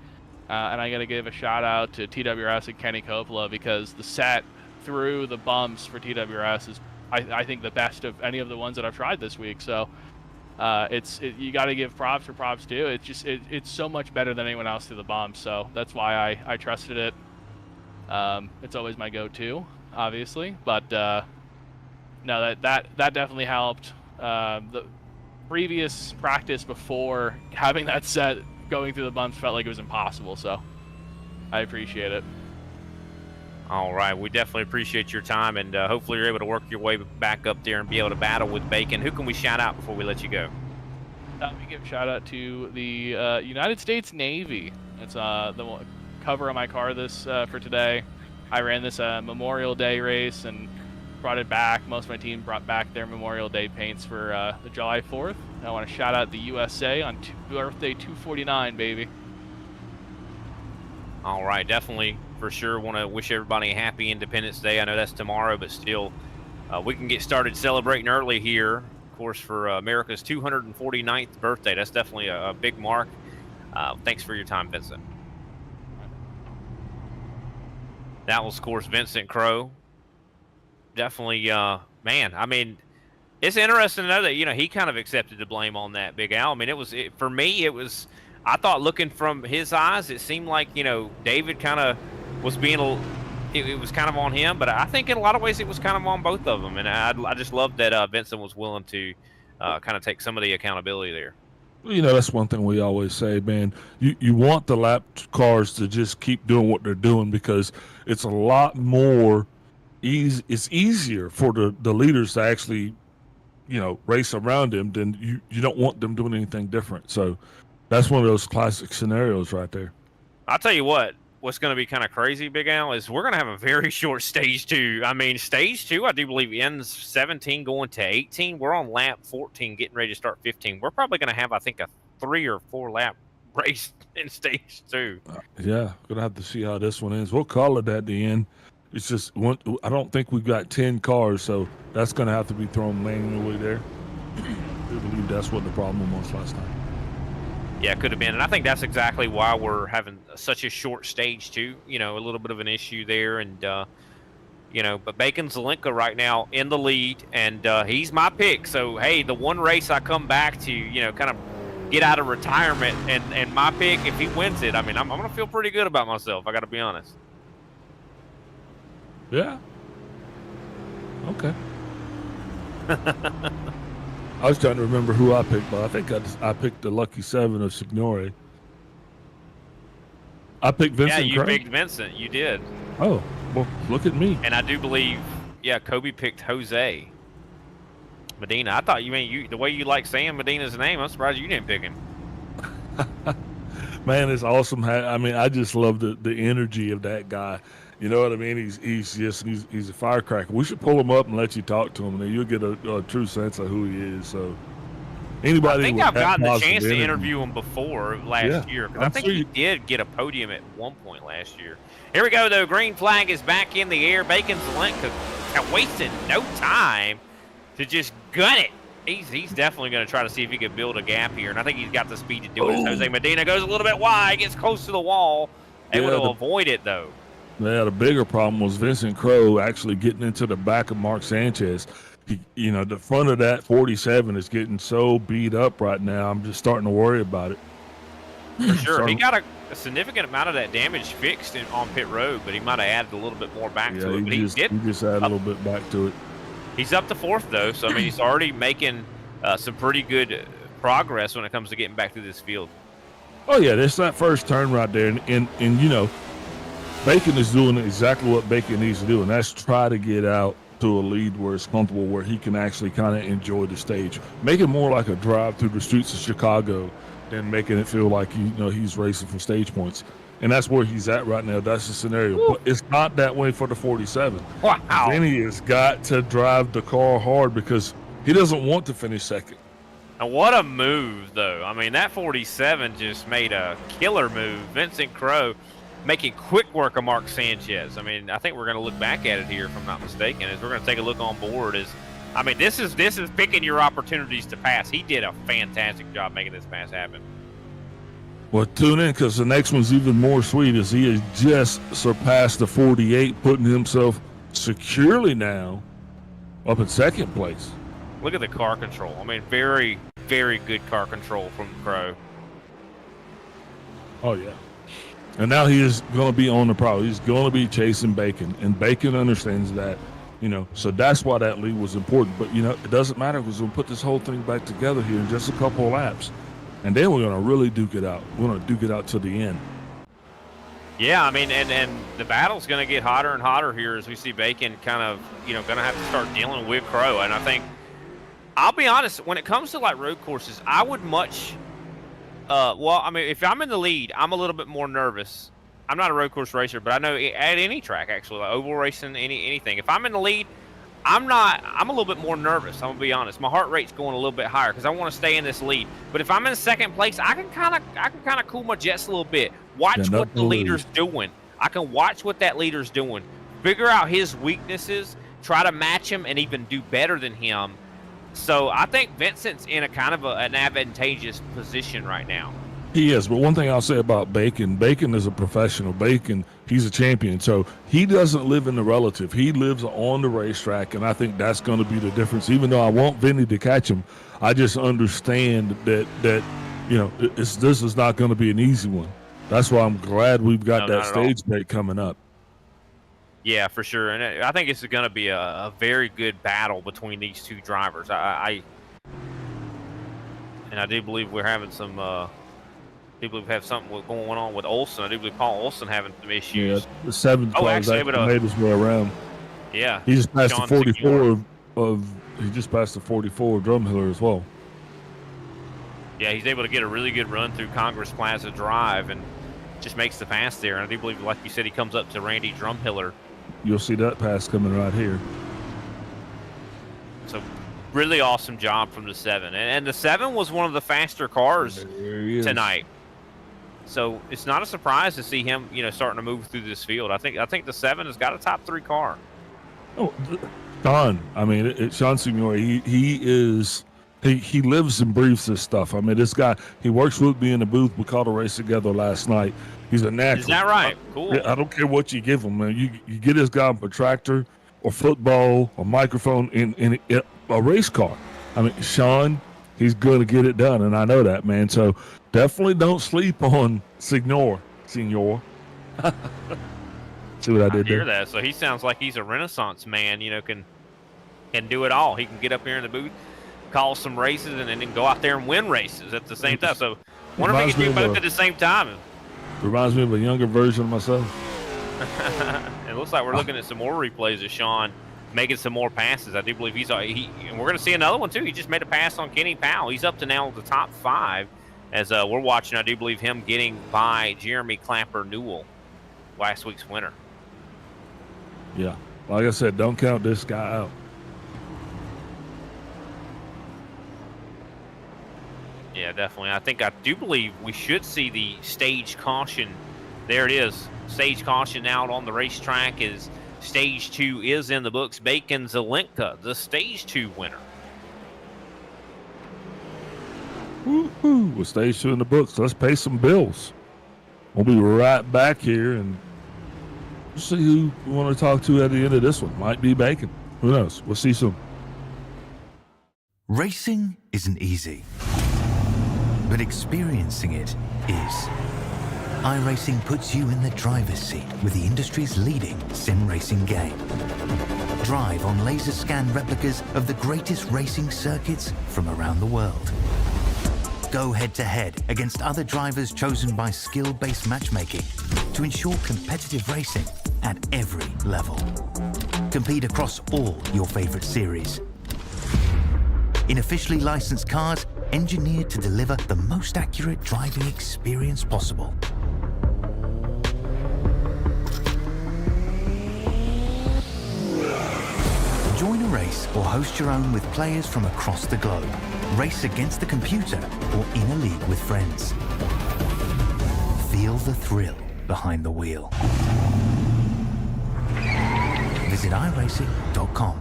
and I got to give a shout out to TWRS and Kenny Coppola because the set through the bumps for TWRS is, I think, the best of any of the ones that I've tried this week. So you got to give props for props too. It's so much better than anyone else through the bumps. So that's why I trusted it. It's always my go-to, obviously, but no, that definitely helped. The previous practice before having that set going through the bumps felt like it was impossible, so I appreciate it. All right, we definitely appreciate your time, and hopefully you're able to work your way back up there and be able to battle with Bacon. Who can we shout out before we let you go? We give a shout out to the United States Navy. It's the cover of my car this for today. I ran this Memorial Day race and brought it back. Most of my team brought back their Memorial Day paints for the July 4th. I want to shout out the USA on birthday 249, baby. All right, definitely for sure want to wish everybody a happy Independence Day. I know that's tomorrow, but still we can get started celebrating early here, of course, for America's 249th birthday. That's definitely a big mark. Thanks for your time, Vincent. That was, of course, Vincent Crow. Definitely, man, I mean, it's interesting to know that, you know, he kind of accepted the blame on that, Big Al. I mean, for me, I thought looking from his eyes, it seemed like, you know, David kind of was being it was kind of on him, but I think in a lot of ways it was kind of on both of them. And I just loved that Vincent was willing to kind of take some of the accountability there. You know, that's one thing we always say, man. You want the lap cars to just keep doing what they're doing because it's a lot more easy. It's easier for the leaders to actually, you know, race around them than you don't want them doing anything different. So that's one of those classic scenarios right there. I'll tell you what's going to be kind of crazy, Big Al, is we're going to have a very short stage 2. I mean, stage 2, I do believe, ends 17 going to 18. We're on lap 14, getting ready to start 15. We're probably going to have, I think, a 3 or 4 lap race in stage 2. Yeah, going to have to see how this one ends. We'll call it at the end. It's just I don't think we've got 10 cars, so that's going to have to be thrown manually there. I believe that's what the problem was last time. Yeah, it could have been. And I think that's exactly why we're having such a short stage 2. You know, a little bit of an issue there. And, you know, but Bacon Zelenka right now in the lead. And he's my pick. So, hey, the one race I come back to, you know, kind of get out of retirement. And my pick, if he wins it, I mean, I'm going to feel pretty good about myself. I got to be honest. Yeah. Okay. I was trying to remember who I picked, but I think I picked the Lucky 7 of Signore. I picked Vincent. Yeah, you Crow. picked Vincent. You did. Oh, well, look at me. And I do believe, yeah, Kobe picked Jose Medina. I thought the way you like saying Medina's name, I'm surprised you didn't pick him. Man, it's awesome. I mean, I just love the energy of that guy. You know what I mean? He's a firecracker. We should pull him up and let you talk to him, and then you'll get a true sense of who he is. So, anybody, I think I've gotten the chance to interview him before last year because I think he did get a podium at one point last year. Here we go, though. Green flag is back in the air. Bacon Zelenka wasted no time to just gun it. He's definitely going to try to see if he can build a gap here, and I think he's got the speed to do it. Jose Medina goes a little bit wide, gets close to the wall, able to avoid it, though. Yeah, the bigger problem was Vincent Crow actually getting into the back of Mark Sanchez. You know, the front of that 47 is getting so beat up right now. I'm just starting to worry about it. For sure. He got a significant amount of that damage fixed on pit road, but he might have added a little bit more back to it. But he just added a little bit back to it. He's up to 4th, though, so, I mean, he's already making some pretty good progress when it comes to getting back through this field. Oh yeah, that's that first turn right there, and you know, Bacon is doing exactly what Bacon needs to do, and that's try to get out to a lead where it's comfortable, where he can actually kind of enjoy the stage, make it more like a drive through the streets of Chicago than making it feel like he's racing for stage points. And that's where he's at right now. That's the scenario. But it's not that way for the 47. Wow. Vinny has got to drive the car hard because he doesn't want to finish second. And what a move, though. I mean, that 47 just made a killer move. Vincent Crowe making quick work of Mark Sanchez. I mean, I think we're going to look back at it here, if I'm not mistaken, as we're going to take a look on board. I mean, this is picking your opportunities to pass. He did a fantastic job making this pass happen. Well, tune in because the next one's even more sweet as he has just surpassed the 48, putting himself securely now up in second place. Look at the car control. I mean, very, very good car control from Crowe. Oh, yeah. And now he is going to be on the prowl. He's going to be chasing Bacon, and Bacon understands that, So that's why that lead was important. But, it doesn't matter because we'll put this whole thing back together here in just a couple of laps. And then we're going to really duke it out. We're going to duke it out to the end. Yeah, I mean, and the battle's going to get hotter and hotter here as we see Bacon kind of, going to have to start dealing with Crowe. And I think, I'll be honest, when it comes to like road courses, I would much, if I'm in the lead, I'm a little bit more nervous. I'm not a road course racer, but I know at any track, actually, like oval racing, anything. If I'm in the lead, I'm a little bit more nervous. I'm gonna be honest. My heart rate's going a little bit higher because I want to stay in this lead. But if I'm in second place, I can kind of cool my jets a little bit. Watch what the leader's doing. I can watch what that leader's doing. Figure out his weaknesses. Try to match him and even do better than him. So I think Vincent's in a kind of an advantageous position right now. He is, but one thing I'll say about Bacon is a professional. Bacon, he's a champion, so he doesn't live in the relative. He lives on the racetrack, and I think that's going to be the difference. Even though I want Vinny to catch him, I just understand that this is not going to be an easy one. That's why I'm glad we've got that stage break coming up. Yeah, for sure, and I think it's going to be a very good battle between these two drivers. I do believe we're having some. I believe we have something going on with Olsen. I do believe Paul Olsen having some issues. Yeah, the 7th car made his way around. Yeah, he just passed the 44 he just passed the 44 of Drumhiller as well. Yeah, he's able to get a really good run through Congress Plaza Drive and just makes the pass there. And I do believe, like you said, he comes up to Randy Drumhiller. You'll see that pass coming right here. So really awesome job from the 7. And the 7 was one of the faster cars tonight. So it's not a surprise to see him, starting to move through this field. I think the 7 has got a top 3 car. Oh, Sean. I mean, Sean Signore. He lives and breathes this stuff. I mean, this guy. He works with me in the booth. We caught a race together last night. He's a natural. Is that right? Cool. I don't care what you give him, man. You get this guy a tractor or football or microphone in a race car. I mean, Sean. He's going to get it done, and I know that, man. So definitely don't sleep on Signor. See what I did there? I hear that. So he sounds like he's a Renaissance man, can do it all. He can get up here in the booth, call some races, and then go out there and win races at the same time. So wonder if he can do both at the same time. Reminds me of a younger version of myself. It looks like we're looking at some more replays of Sean making some more passes. I do believe and we're going to see another one too. He just made a pass on Kenny Powell. He's up to now the top 5 as we're watching. I do believe him getting by Jeremy Clapper Newell, last week's winner. Yeah, like I said, don't count this guy out. Yeah, definitely. I do believe we should see the stage caution. There it is. Stage caution out on the racetrack is Stage 2 is in the books. Bacon Zelenka, the Stage 2 winner. Woo-hoo. With Stage 2 in the books, let's pay some bills. We'll be right back here and see who we want to talk to at the end of this one. Might be Bacon. Who knows? We'll see soon. Racing isn't easy, but experiencing it is. iRacing puts you in the driver's seat with the industry's leading sim racing game. Drive on laser scan replicas of the greatest racing circuits from around the world. Go head-to-head against other drivers chosen by skill-based matchmaking to ensure competitive racing at every level. Compete across all your favorite series. In officially licensed cars, engineered to deliver the most accurate driving experience possible. Join a race or host your own with players from across the globe. Race against the computer or in a league with friends. Feel the thrill behind the wheel. Visit iRacing.com.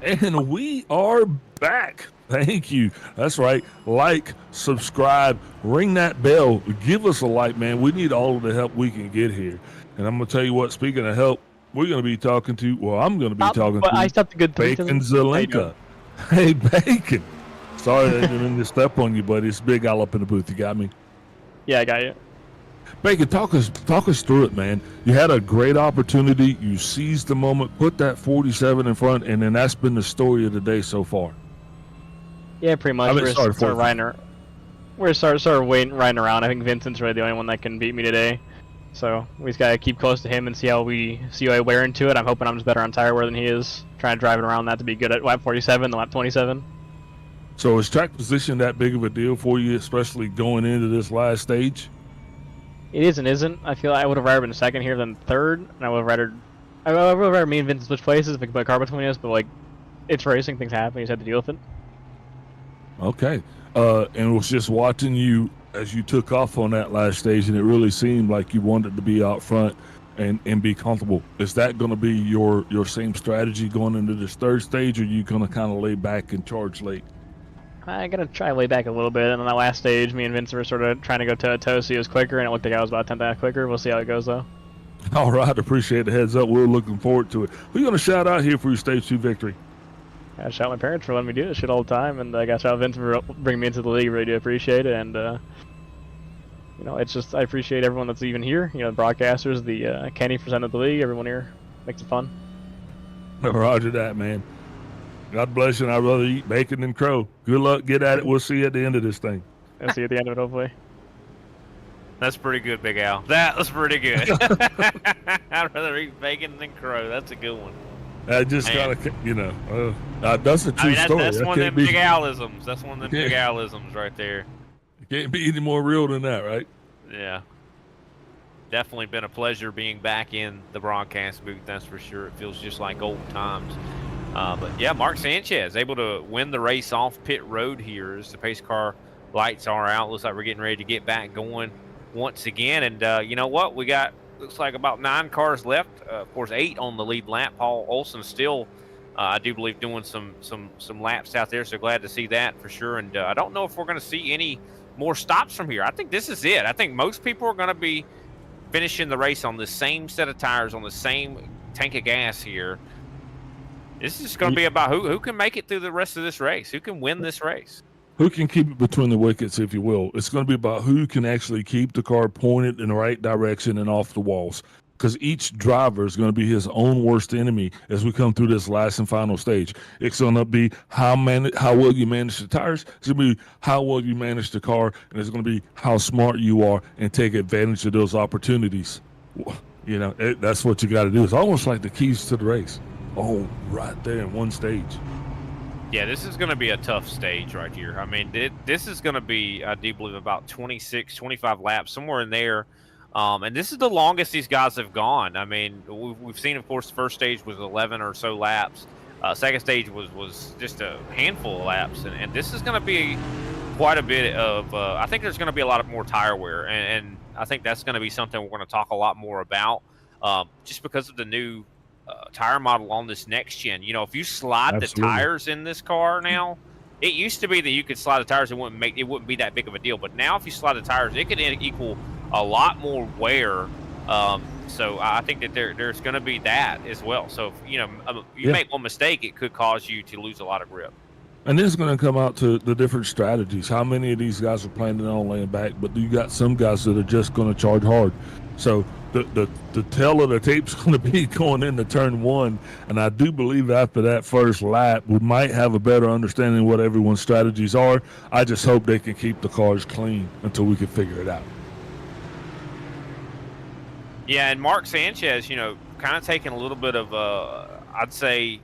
And we are back. Thank you. That's right. Like, subscribe, ring that bell. Give us a like, man. We need all of the help we can get here. And I'm going to tell you what, speaking of help, we're going to be talking to, well, I'm going to be talking to I stopped the good thing. Bacon Zelenka. Hey, Bacon. Sorry I didn't mean to step on you, buddy. It's Big Al up in the booth. You got me? Yeah, I got you. Bacon, talk us through it, man. You had a great opportunity. You seized the moment, put that 47 in front, and then that's been the story of the day so far. Yeah, pretty much. We're sort of riding around. I think Vincent's really the only one that can beat me today. So we just gotta keep close to him and see how I wear into it. I'm hoping I'm just better on tire wear than he is. Trying to drive it around that to be good at lap 47, the lap 27. So is track position that big of a deal for you, especially going into this last stage? It is and isn't. I feel like I would have rather been second here than third, and I would have rather me and Vincent switch places if we could put a car between us. But like, it's racing, things happen. You just have to deal with it. Okay. And was just watching you as you took off on that last stage, and it really seemed like you wanted to be out front and be comfortable. Is that going to be your same strategy going into this third stage, or are you going to kind of lay back and charge late? I'm going to try way back a little bit. And on that last stage, me and Vincent were sort of trying to go toe-to-toe, so he was quicker, and it looked like I was about 10th quicker. We'll see how it goes, though. All right, appreciate the heads up. We're looking forward to it. Who are you going to shout out here for your Stage 2 victory? I shout my parents for letting me do this shit all the time, and I got to shout Vincent for bringing me into the league. Really do appreciate it, and you know, it's just I appreciate everyone that's even here. You know, the broadcasters, the Kenny for sending the league, everyone here makes it fun. Roger that, man. God bless you, and I'd rather eat bacon than crow. Good luck. Get at it. We'll see you at the end of this thing. And see you at the end of it, hopefully. That's pretty good, Big Al. That was pretty good. I'd rather eat bacon than crow. That's a good one. I just kind of, you know, that's a true story. That's one of them Big Al-isms. That's one of them Big Al-isms right there. It can't be any more real than that, right? Yeah. Definitely been a pleasure being back in the broadcast booth, that's for sure. It feels just like old times. But yeah, Mark Sanchez able to win the race off pit road here as the pace car lights are out. Looks like we're getting ready to get back going once again. And you know what? We got, looks like about 9 cars left. Of course, 8 on the lead lap. Paul Olson still, I do believe, doing some laps out there. So glad to see that for sure. And I don't know if we're going to see any more stops from here. I think this is it. I think most people are going to be finishing the race on the same set of tires, on the same tank of gas here. This is going to be about who can make it through the rest of this race, who can win this race. Who can keep it between the wickets, if you will. It's going to be about who can actually keep the car pointed in the right direction and off the walls. Because each driver is going to be his own worst enemy as we come through this last and final stage. It's going to be how well you manage the tires. It's going to be how well you manage the car. And it's going to be how smart you are and take advantage of those opportunities. You know, that's what you got to do. It's almost like the keys to the race. Oh, right there in one stage. Yeah, this is going to be a tough stage right here. I mean, this is going to be, I do believe, about 26, 25 laps, somewhere in there. And this is the longest these guys have gone. I mean, we've seen, of course, the first stage was 11 or so laps. Second stage was just a handful of laps. And this is going to be quite a bit of, I think there's going to be a lot of more tire wear. And I think that's going to be something we're going to talk a lot more about just because of the new tire model on this next gen. You know, if you slide the tires in this car now, it used to be that you could slide the tires, it wouldn't be that big of a deal. But now if you slide the tires, it could equal a lot more wear. So I think that there's going to be that as well. So if, you know, you make one mistake, it could cause you to lose a lot of grip. And this is going to come out to the different strategies. How many of these guys are planning on laying back? But you got some guys that are just going to charge hard. So the tail of the tape's going to be going into turn 1. And I do believe after that first lap, we might have a better understanding of what everyone's strategies are. I just hope they can keep the cars clean until we can figure it out. Yeah, and Mark Sanchez, you know, kind of taking a little bit of, I'd say,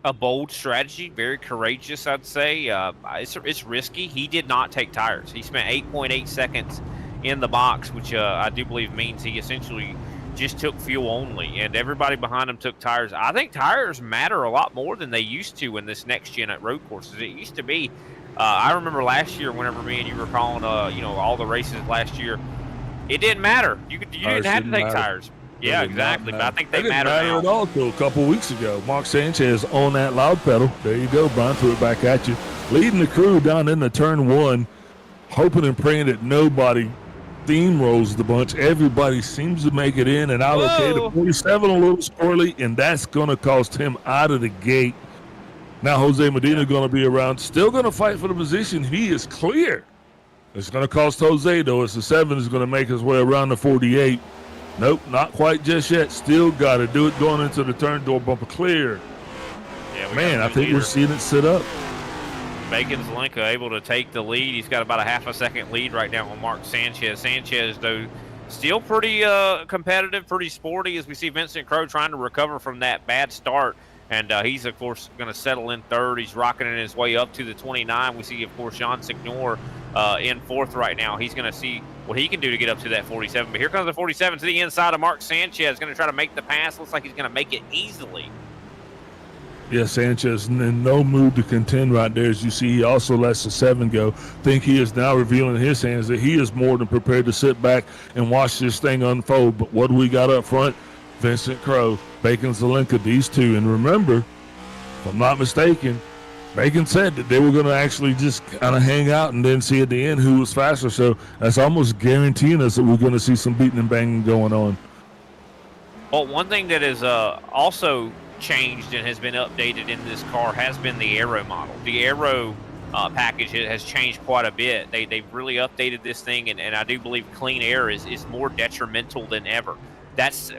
a bold strategy, very courageous, I'd say. It's risky. He did not take tires. He spent 8.8 seconds in the box, which I do believe means he essentially just took fuel only, and everybody behind him took tires. I think tires matter a lot more than they used to in this next gen at road courses. It used to be, I remember last year whenever me and you were calling, you know, all the races last year, it didn't matter. You didn't have to take tires. Yeah, exactly. But I think they matter now. It didn't matter at all until a couple weeks ago. Mark Sanchez on that loud pedal. There you go, Brian. Threw it back at you. Leading the crew down into turn 1, hoping and praying that nobody steamrolls the bunch. Everybody seems to make it in and out okay. The 47 a little squirrely, and that's going to cost him out of the gate. Now Jose Medina going to be around, still going to fight for the position. He is clear. It's going to cost Jose, though, as the 7 is going to make his way around the 48. Nope, not quite just yet. Still got to do it going into the turn door bumper clear. Yeah, man, I think we're seeing it sit up. Bacon Zelenka able to take the lead. He's got about a half a second lead right now on Mark Sanchez. Sanchez, though, still pretty competitive, pretty sporty, as we see Vincent Crowe trying to recover from that bad start. And he's, of course, going to settle in 3rd. He's rocketing his way up to the 29. We see, of course, Jean Signor in 4th right now. He's going to see what he can do to get up to that 47. But here comes the 47 to the inside of Mark Sanchez. Going to try to make the pass. Looks like he's going to make it easily. Yeah, Sanchez in no mood to contend right there. As you see, he also lets the 7 go. Think he is now revealing in his hands that he is more than prepared to sit back and watch this thing unfold. But what do we got up front? Vincent Crowe, Bacon Zelenka, these two. And remember, if I'm not mistaken, Bacon said that they were going to actually just kind of hang out and then see at the end who was faster. So that's almost guaranteeing us that we're going to see some beating and banging going on. Well, one thing that is also changed and has been updated in this car has been the aero model. The aero package has changed quite a bit. They've really updated this thing, and I do believe clean air is more detrimental than ever. That's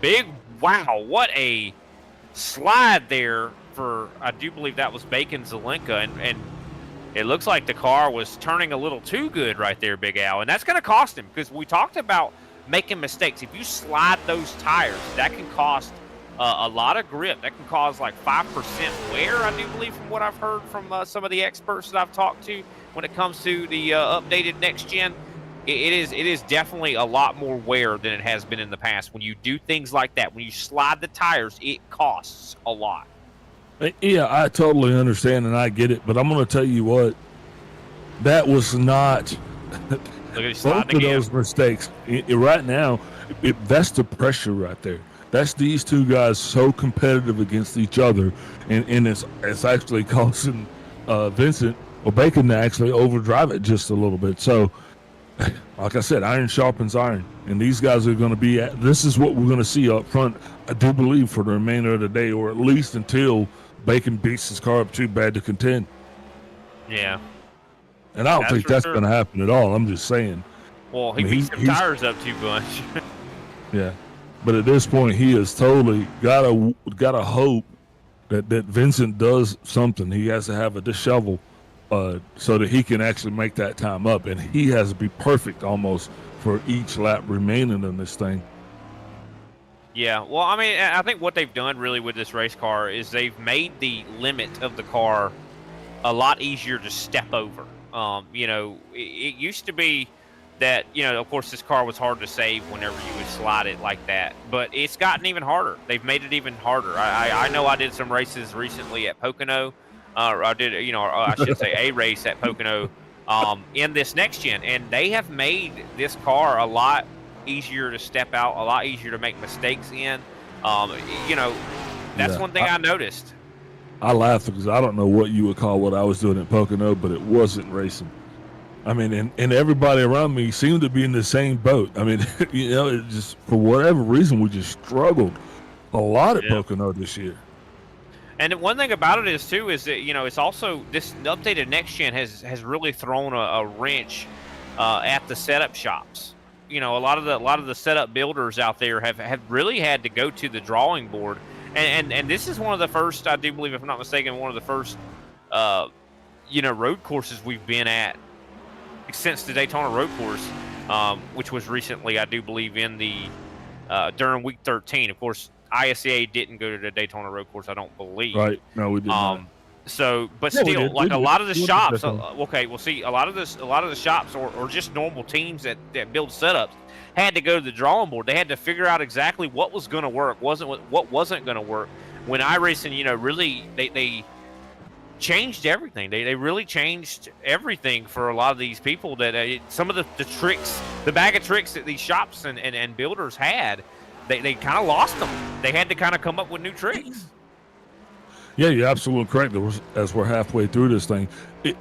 big. Wow, what a slide there for, I do believe that was Bacon Zelenka, and it looks like the car was turning a little too good right there, Big Al, and that's going to cost him, because we talked about making mistakes. If you slide those tires, that can cost a lot of grip. That can cause like 5% wear, I do believe, from what I've heard from some of the experts that I've talked to when it comes to the updated next gen. It is definitely a lot more wear than it has been in the past. When you do things like that, when you slide the tires, it costs a lot. Yeah, I totally understand and I get it, but I'm going to tell you what, that was not both of those mistakes. Right now, that's the pressure right there. That's these two guys so competitive against each other, and it's actually causing Vincent or Bacon to actually overdrive it just a little bit. So, like I said, iron sharpens iron, and these guys are going to be this is what we're going to see up front, I do believe, for the remainder of the day, or at least until Bacon beats his car up too bad to contend. Yeah. And I don't think that's going to happen at all. I'm just saying. Well, he beats some tires up too much. Yeah. But at this point, he has totally got to hope that Vincent does something. He has to have a dishevel so that he can actually make that time up. And he has to be perfect almost for each lap remaining in this thing. Yeah, well, I mean, I think what they've done really with this race car is they've made the limit of the car a lot easier to step over. It used to be that, of course, this car was hard to save whenever you would slide it like that. But it's gotten even harder. They've made it even harder. I know I did some races recently at Pocono. I did, I should say a race at Pocono in this next gen. And they have made this car a lot easier to step out, a lot easier to make mistakes in. That's one thing I noticed. I laugh because I don't know what you would call what I was doing at Pocono, but it wasn't racing. I mean, and everybody around me seemed to be in the same boat. I mean, it just, for whatever reason, we just struggled a lot at Pocono this year. And one thing about it is that, it's also, this updated next gen has really thrown a wrench at the setup shops. A lot of the setup builders out there have really had to go to the drawing board. And this is one of the first, I do believe, if I'm not mistaken, one of the first, road courses we've been at since the Daytona road course, which was recently, I do believe, in the during week 13. Of course, ISCA didn't go to the Daytona road course, I don't believe. Right? No, we did not. So, but still, like a lot of the shops, okay, well, see, a lot of the shops or just normal teams that build setups had to go to the drawing board. They had to figure out exactly what was going to work, what wasn't going to work. When iRacing, really, they changed everything. They really changed everything for a lot of these people. That some of the tricks, the bag of tricks that these shops and builders had, they kind of lost them. They had to kind of come up with new tricks. Yeah, you're absolutely correct. As we're halfway through this thing,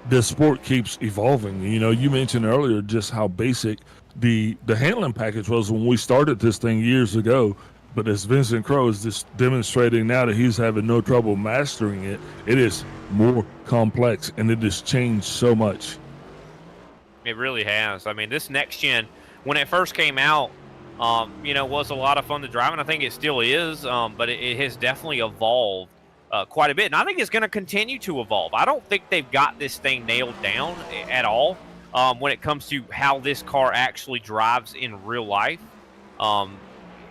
the sport keeps evolving. You mentioned earlier just how basic the handling package was when we started this thing years ago. But as Vincent Crowe is just demonstrating now that he's having no trouble mastering it, it is more complex, and it has changed so much. It really has. I mean, this next gen, when it first came out, was a lot of fun to drive, and I think it still is, but it has definitely evolved quite a bit, and I think it's going to continue to evolve. I don't think they've got this thing nailed down at all when it comes to how this car actually drives in real life.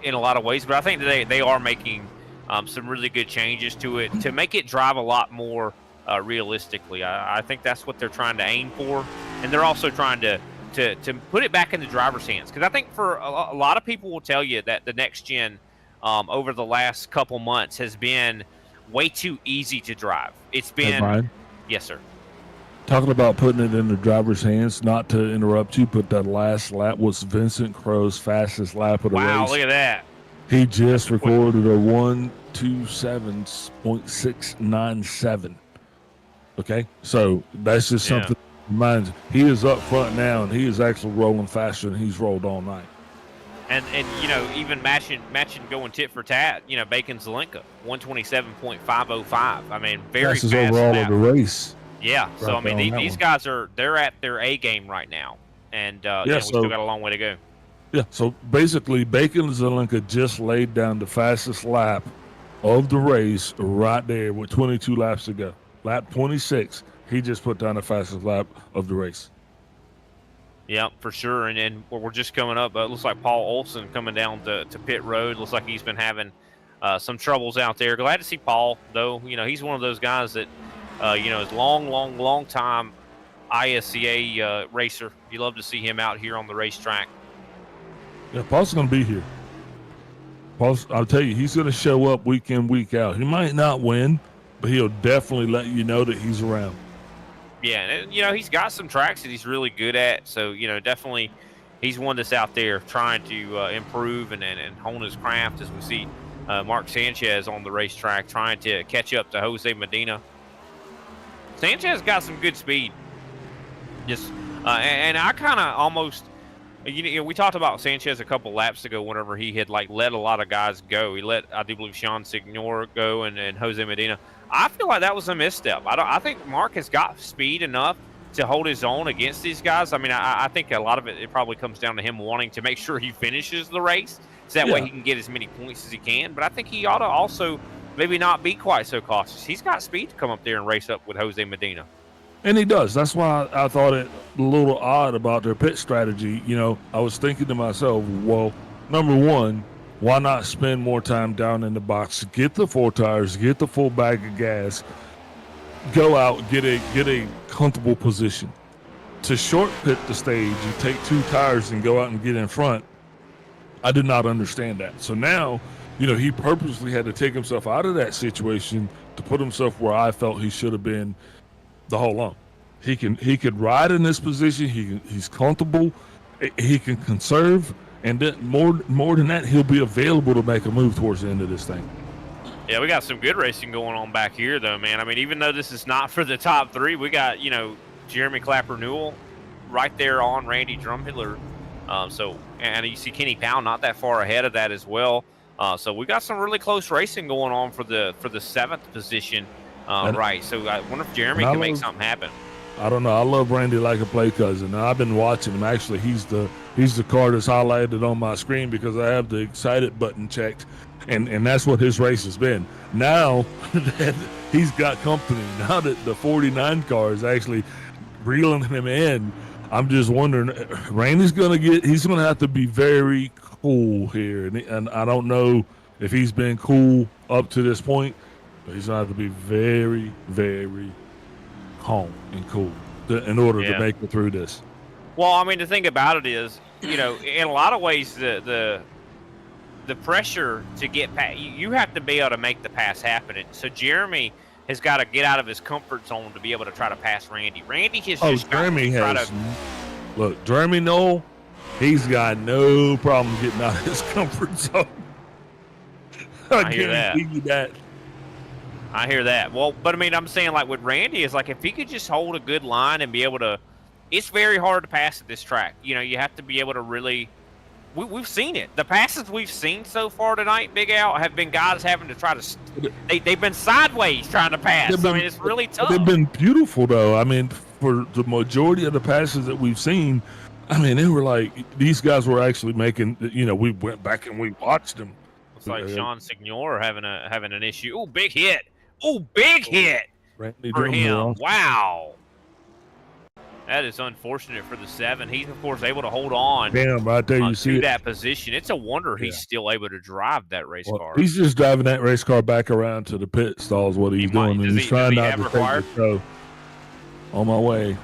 In a lot of ways, but I think they are making some really good changes to it to make it drive a lot more realistically. I think that's what they're trying to aim for, and they're also trying to put it back in the driver's hands, because I think for a lot of people will tell you that the next gen over the last couple months has been way too easy to drive. It's been, hey, Brian, yes, sir. Talking about putting it in the driver's hands, not to interrupt you, but that last lap was Vincent Crowe's fastest lap of the race. Wow, look at that. He just recorded a 1:27.697. Okay, so that's just something. Reminds he is up front now, and he is actually rolling faster than he's rolled all night. And you know, even matching going tit for tat, you know, Bacon Zelenka 127.505. I mean, very fastest fast overall lap. of the race. Yeah, Right so I mean, there on these that guys they're at their A game right now, and you know, we still got a long way to go. Yeah, so basically, Bacon Zelenka just laid down the fastest lap of the race right there with 22 laps to go. Lap 26, he just put down the fastest lap of the race. Yeah, for sure. And we're just coming up. It looks like Paul Olson coming down to pit road. Looks like he's been having some troubles out there. Glad to see Paul, though. You know, he's one of those guys that, you know, is long time ISCA racer. You love to see him out here on the racetrack. Yeah, Paul's going to be here. Paul's, I'll tell you, he's going to show up week in, week out. He might not win, but he'll definitely let you know that he's around. Yeah, and you know, he's got some tracks that he's really good at. So, you know, definitely he's one that's out there trying to improve and hone his craft, as we see Mark Sanchez on the racetrack trying to catch up to Jose Medina. Sanchez got some good speed. Just and I kind of almost, you know, we talked about Sanchez a couple laps ago whenever he had like let a lot of guys go. He let, I do believe, Sean Signor go and Jose Medina. I feel like that was a misstep. I think Mark has got speed enough to hold his own against these guys. I mean, I think a lot of it probably comes down to him wanting to make sure he finishes the race, so that way he can get as many points as he can. But I think he ought to also maybe not be quite so cautious. He's got speed to come up there and race up with Jose Medina. And he does. That's why I thought it a little odd about their pit strategy. You know, I was thinking to myself, well, number one, why not spend more time down in the box, get the 4 tires, get the full bag of gas, go out, get a comfortable position. To short pit the stage, you take 2 tires and go out and get in front. I did not understand that. So now, you know, he purposely had to take himself out of that situation to put himself where I felt he should have been the whole long. He could ride in this position. He's comfortable. He can conserve. And then more than that, he'll be available to make a move towards the end of this thing. Yeah, we got some good racing going on back here, though, man. I mean, even though this is not for the top 3, we got, you know, Jeremy Clapper Newell right there on Randy Drumhiller. So, and you see Kenny Powell not that far ahead of that as well. So we got some really close racing going on for the 7th position, right? So I wonder if Jeremy can make something happen. I don't know. I love Randy like a play cousin. I've been watching him. Actually, he's the car that's highlighted on my screen because I have the excited button checked, and that's what his race has been. Now that he's got company, now that the 49 car is actually reeling him in, I'm just wondering, Randy's he's gonna have to be very cool here, and I don't know if he's been cool up to this point, but he's gonna have to be very, very calm and cool in order to make it through this. Well, I mean, the thing about it is, you know, in a lot of ways, the pressure to get past, you have to be able to make the pass happen. So Jeremy has got to get out of his comfort zone to be able to try to pass Randy. Randy has look, Jeremy Knoll, he's got no problem getting out of his comfort zone. I hear that. I hear that. Well, but I mean, I'm saying, like, with Randy, is like, if he could just hold a good line and be able to, it's very hard to pass at this track. You know, you have to be able to really, we've seen it. The passes we've seen so far tonight, Big Al, have been guys having to try to, they've been sideways trying to pass. I mean, it's really tough. They've been beautiful, though. I mean, for the majority of the passes that we've seen, I mean, they were like, these guys were actually making, you know, we went back and we watched them. Looks like Sean Signor having an issue. Oh, big hit. Oh, big hit for him. Wow. That is unfortunate for the 7. He's, of course, able to hold on right there, you see that position. It's a wonder he's still able to drive that race car. He's just driving that race car back around to the pit stalls, what he's doing. And he's trying not to take the show. On my way.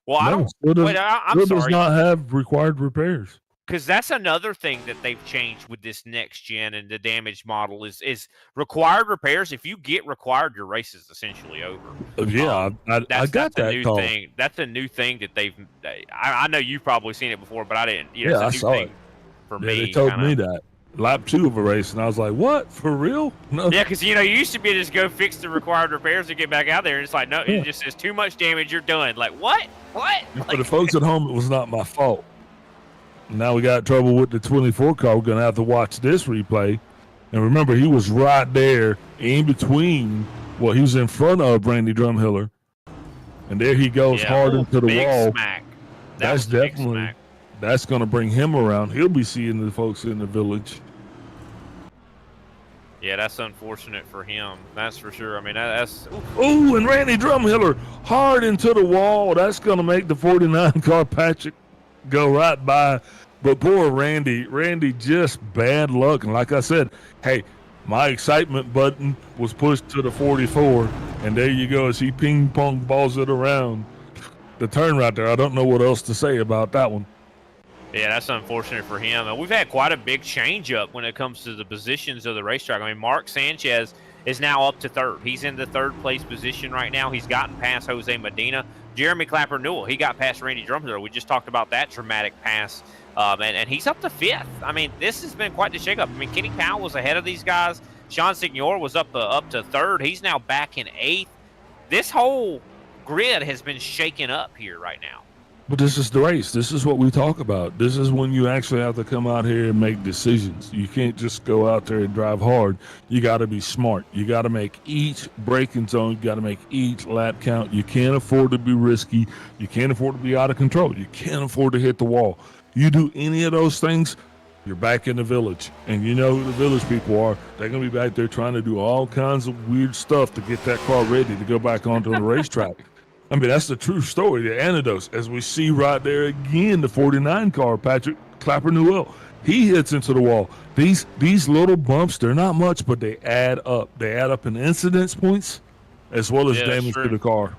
Well, I'm sorry. Does not have required repairs. Because that's another thing that they've changed with this next gen and the damage model is required repairs. If you get required, your race is essentially over. Yeah, I got that new call. thing. That's a new thing that I know you've probably seen it before, but I didn't. You know, I saw it. For me, they told me that. lap 2 of a race, and I was like, what, for real? No. Yeah, because, you used to be to just go fix the required repairs and get back out there. And it's like, no, it just says too much damage, you're done. Like, what? For the folks at home, it was not my fault. Now we got trouble with the 24 car. We're going to have to watch this replay. And remember, he was right there in between. Well, he was in front of Randy Drumhiller. And there he goes hard into the wall. Smack. That's definitely, that's going to bring him around. He'll be seeing the folks in the village. Yeah, that's unfortunate for him. That's for sure. I mean, that's... Oh, and Randy Drumhiller hard into the wall. That's going to make the 49 car Patrick go right by. But poor Randy just bad luck. And like I said, hey, my excitement button was pushed to the 44. And there you go as he ping pong balls it around the turn right there. I don't know what else to say about that one. Yeah, that's unfortunate for him. And we've had quite a big change up when it comes to the positions of the racetrack. I mean, Mark Sanchez is now up to third. He's in the third place position right now. He's gotten past Jose Medina. Jeremy Clapper Newell, he got past Randy Drumhiller. We just talked about that dramatic pass. And he's up to fifth. I mean, this has been quite the shakeup. I mean, Kenny Powell was ahead of these guys. Sean Signor was up to third. He's now back in eighth. This whole grid has been shaken up here right now. But this is the race. This is what we talk about. This is when you actually have to come out here and make decisions. You can't just go out there and drive hard. You got to be smart. You got to make each braking zone. You got to make each lap count. You can't afford to be risky. You can't afford to be out of control. You can't afford to hit the wall. You do any of those things, you're back in the village. And you know who the village people are. They're going to be back there trying to do all kinds of weird stuff to get that car ready to go back onto the racetrack. I mean, that's the true story, the anecdotes. As we see right there again, the 49 car, Patrick Clapper Newell, he hits into the wall. These little bumps, they're not much, but they add up. They add up in incidence points as well as damage to the car.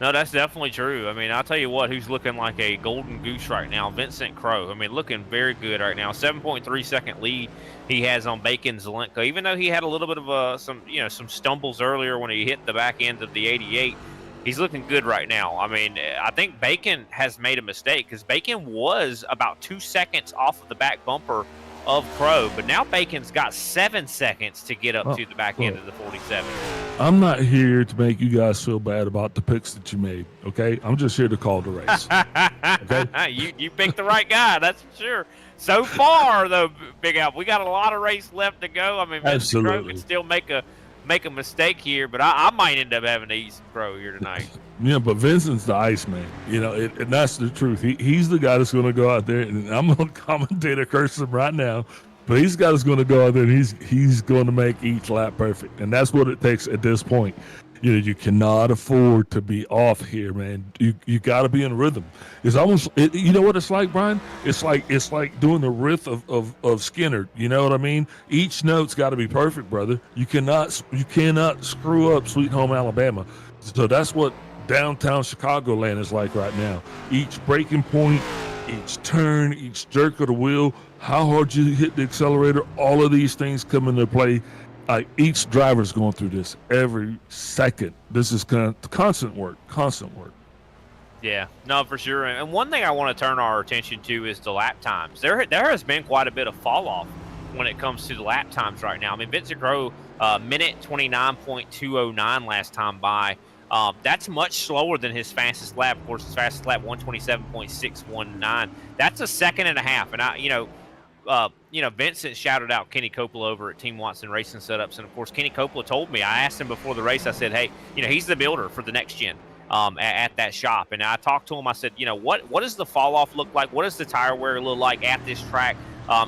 No, that's definitely true. I mean, I'll tell you what, who's looking like a golden goose right now, Vincent Crowe. I mean, looking very good right now. 7.3 second lead he has on Bacon Zelenko. Even though he had a little bit of some stumbles earlier when he hit the back end of the 88, he's looking good right now. I mean, I think Bacon has made a mistake because Bacon was about 2 seconds off of the back bumper of Crowe, but now Bacon's got 7 seconds to get up to the back end of the 47. I'm not here to make you guys feel bad about the picks that you made, okay? I'm just here to call the race. Okay? You picked the right guy, that's for sure. So far, though, Big Al, we got a lot of race left to go. I mean, Vincent Crowe can still make a mistake here, but I might end up having to eat some Crowe here tonight. Yeah, but Vincent's the Iceman, and that's the truth. He's the guy that's going to go out there, and I'm going to commentate a curse him right now, but he's the guy that's going to go out there, and he's going to make each lap perfect, and that's what it takes at this point. You cannot afford to be off here, man. You got to be in rhythm. It's almost, you know what it's like, Brian? It's like doing the riff of Skinner. You know what I mean? Each note's got to be perfect, brother. You cannot screw up Sweet Home Alabama. So that's what downtown Chicagoland is like right now. Each braking point, each turn, each jerk of the wheel, how hard you hit the accelerator, all of these things come into play. Each driver's going through this every second. This is constant work. Yeah, no, for sure. And one thing I want to turn our attention to is the lap times. There has been quite a bit of fall off when it comes to the lap times right now. I mean, Vincent Crowe, minute 29.209 last time by. That's much slower than his fastest lap. Of course, his fastest lap 127.619. That's a second and a half. And Vincent shouted out Kenny Coppola over at Team Watson Racing Setups, and of course, Kenny Coppola told me. I asked him before the race. I said, "Hey, he's the builder for the next gen at that shop." And I talked to him. I said, what does the fall off look like? What does the tire wear look like at this track?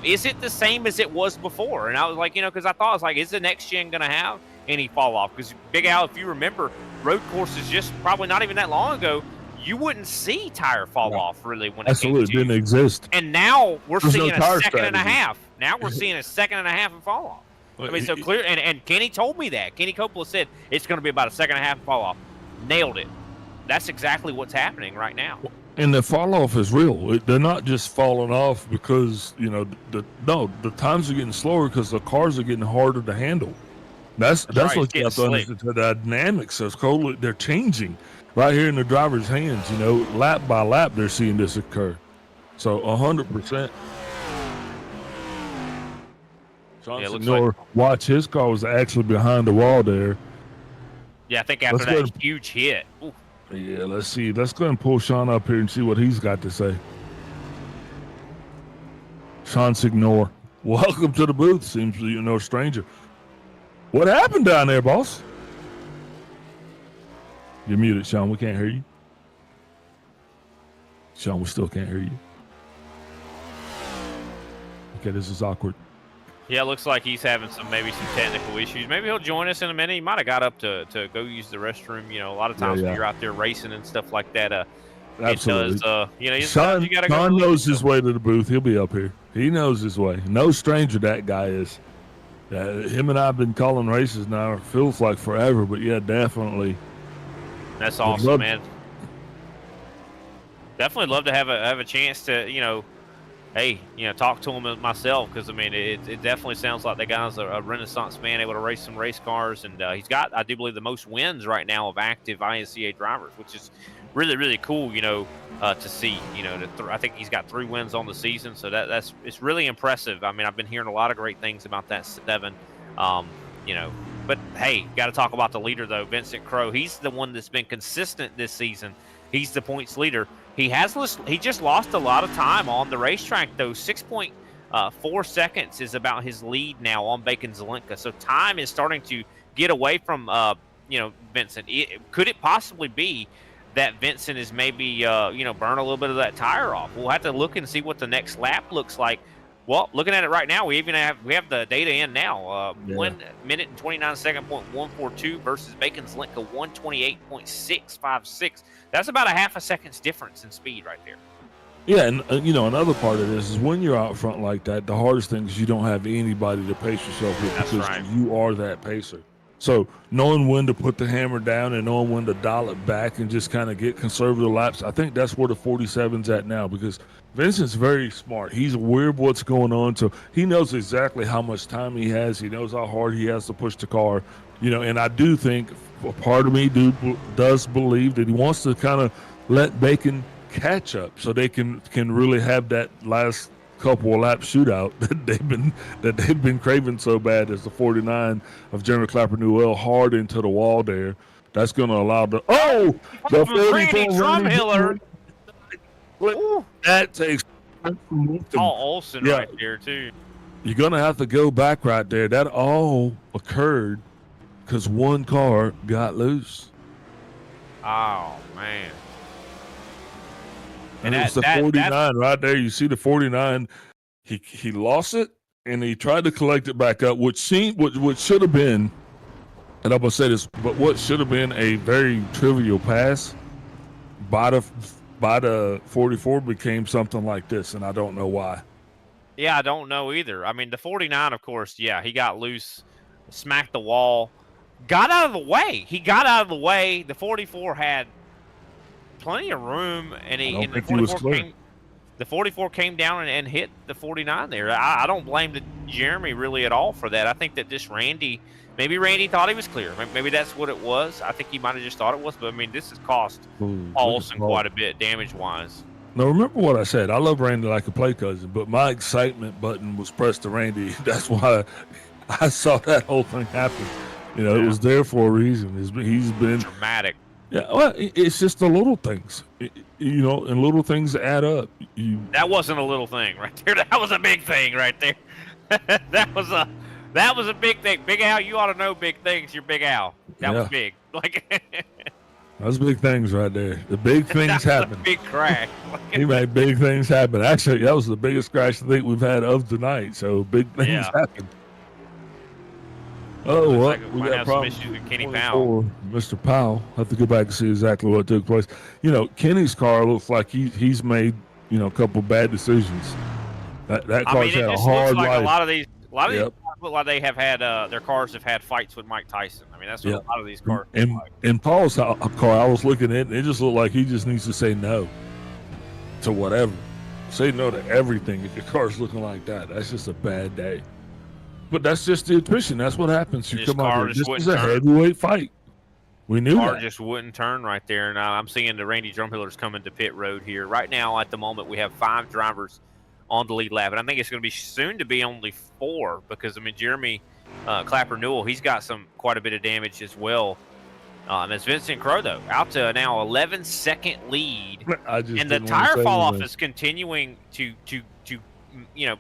Is it the same as it was before? And I was like, because I thought I was like, is the next gen going to have any fall off? Because Big Al, if you remember, road courses just probably not even that long ago, you wouldn't see tire fall off really when it didn't exist. And now we're seeing a second and a half. Now we're seeing a second and a half of fall off. I mean, so clear. And Kenny told me that. Kenny Coppola said it's going to be about a second and a half of fall off. Nailed it. That's exactly what's happening right now. And the fall off is real. They're not just falling off because the times are getting slower because the cars are getting harder to handle. That's right, what you have to understand. The dynamics of cold, they're changing right here in the driver's hands. Lap by lap, they're seeing this occur. So 100%. Sean Yeah, it looks Signor, watch, his car was actually behind the wall there. Yeah, I think after that huge hit. Ooh. Yeah, let's see. Let's go and pull Sean up here and see what he's got to say. Sean Signor, welcome to the booth. Seems you're no stranger. What happened down there, boss? You're muted, Sean. We can't hear you. Sean, we still can't hear you. Okay, this is awkward. Yeah, it looks like he's having maybe some technical issues. Maybe he'll join us in a minute. He might have got up to go use the restroom. You know, a lot of times when you're out there racing and stuff like that, Absolutely. it does. You know, Sean, you gotta Sean go knows his way to the booth. He'll be up here. He knows his way. No stranger that guy is. Him and I have been calling races now. It feels like forever, but yeah, definitely. That's awesome, man. Definitely love to have a chance to, you know, hey, you know, talk to him myself, because I mean, it definitely sounds like the guy's a renaissance man, able to race some race cars, and he's got, I do believe, the most wins right now of active ISCA drivers, which is really, really cool, you know, to see. You know, I think he's got 3 wins on the season, so it's really impressive. I mean, I've been hearing a lot of great things about that 7, you know. But hey, got to talk about the leader though, Vincent Crowe. He's the one that's been consistent this season. He's the points leader. He just lost a lot of time on the racetrack though. 6.4 seconds is about his lead now on Bacon Zelenka. So time is starting to get away from you know, Vincent. Could it possibly be that Vincent is maybe you know, burn a little bit of that tire off? We'll have to look and see what the next lap looks like. Well, looking at it right now, we have the data in now. 1 minute and 29 second .142 versus Bacon Zelenka 128.656. That's about a half a second's difference in speed right there. Yeah, and you know, another part of this is when you're out front like that, the hardest thing is you don't have anybody to pace yourself with. That's because right. You are that pacer. So knowing when to put the hammer down and knowing when to dial it back and just kind of get conservative laps, I think that's where the 47's at now, because Vincent's very smart. He's aware of what's going on, so he knows exactly how much time he has. He knows how hard he has to push the car, you know. And I do think a part of me does believe that he wants to kind of let Bacon catch up, so they can really have that last couple of lap shootout that they've been craving so bad, as the 49 of Jeremy Clapper Newell hard into the wall there. That's going to allow the the 44 Drumhiller. That takes Paul Olsen right there too. You're going to have to go back right there. That all occurred because one car got loose. Oh man. And it's the 49 right there. You see the 49. He lost it and he tried to collect it back up, which should have been, and I'm gonna say this, but what should have been a very trivial pass by the 44 became something like this, and I don't know why. Yeah, I don't know either. I mean, the 49, of course, yeah, he got loose, smacked the wall, got out of the way. He got out of the way. The 44 had plenty of room, and the 44 came down and hit the 49 there. I don't blame Jeremy really at all for that. I think that maybe Randy thought he was clear. Maybe that's what it was. I think he might have just thought it was, but I mean, this has cost Olsen quite a bit damage-wise. Now, remember what I said. I love Randy like a play cousin, but my excitement button was pressed to Randy. That's why I saw that whole thing happen. You know, It was there for a reason. He's been dramatic. Yeah, well, it's just the little things, you know, and little things add up. That wasn't a little thing right there. That was a big thing right there. That was a big thing. Big Al, you ought to know big things. You're Big Al. That was big. Like those big things right there. The big things happen. Big crash. He made big things happen. Actually, that was the biggest crash I think we've had of the night. So big things happen. Oh, what? We got problems with Kenny Powell. Mr. Powell. I have to go back and see exactly what took place. You know, Kenny's car looks like he's made, you know, a couple bad decisions. That car's had a hard life. A lot of these cars look like they have had their cars have had fights with Mike Tyson. I mean, that's what a lot of these cars look like. And Paul's car, I was looking at it, it just looked like he just needs to say no to whatever. Say no to everything if your car's looking like that. That's just a bad day. But that's just the attrition. That's what happens. You come out here. This is a heavyweight fight. We knew that. Car just wouldn't turn right there. And I'm seeing the Randy Drumhillers coming to pit road here. Right now, at the moment, we have 5 drivers on the lead lap. And I think it's going to be soon to be only 4 because, I mean, Jeremy Clapper Newell, he's got quite a bit of damage as well. As Vincent Crowe, though, out to now 11-second lead. And the tire fall off is continuing to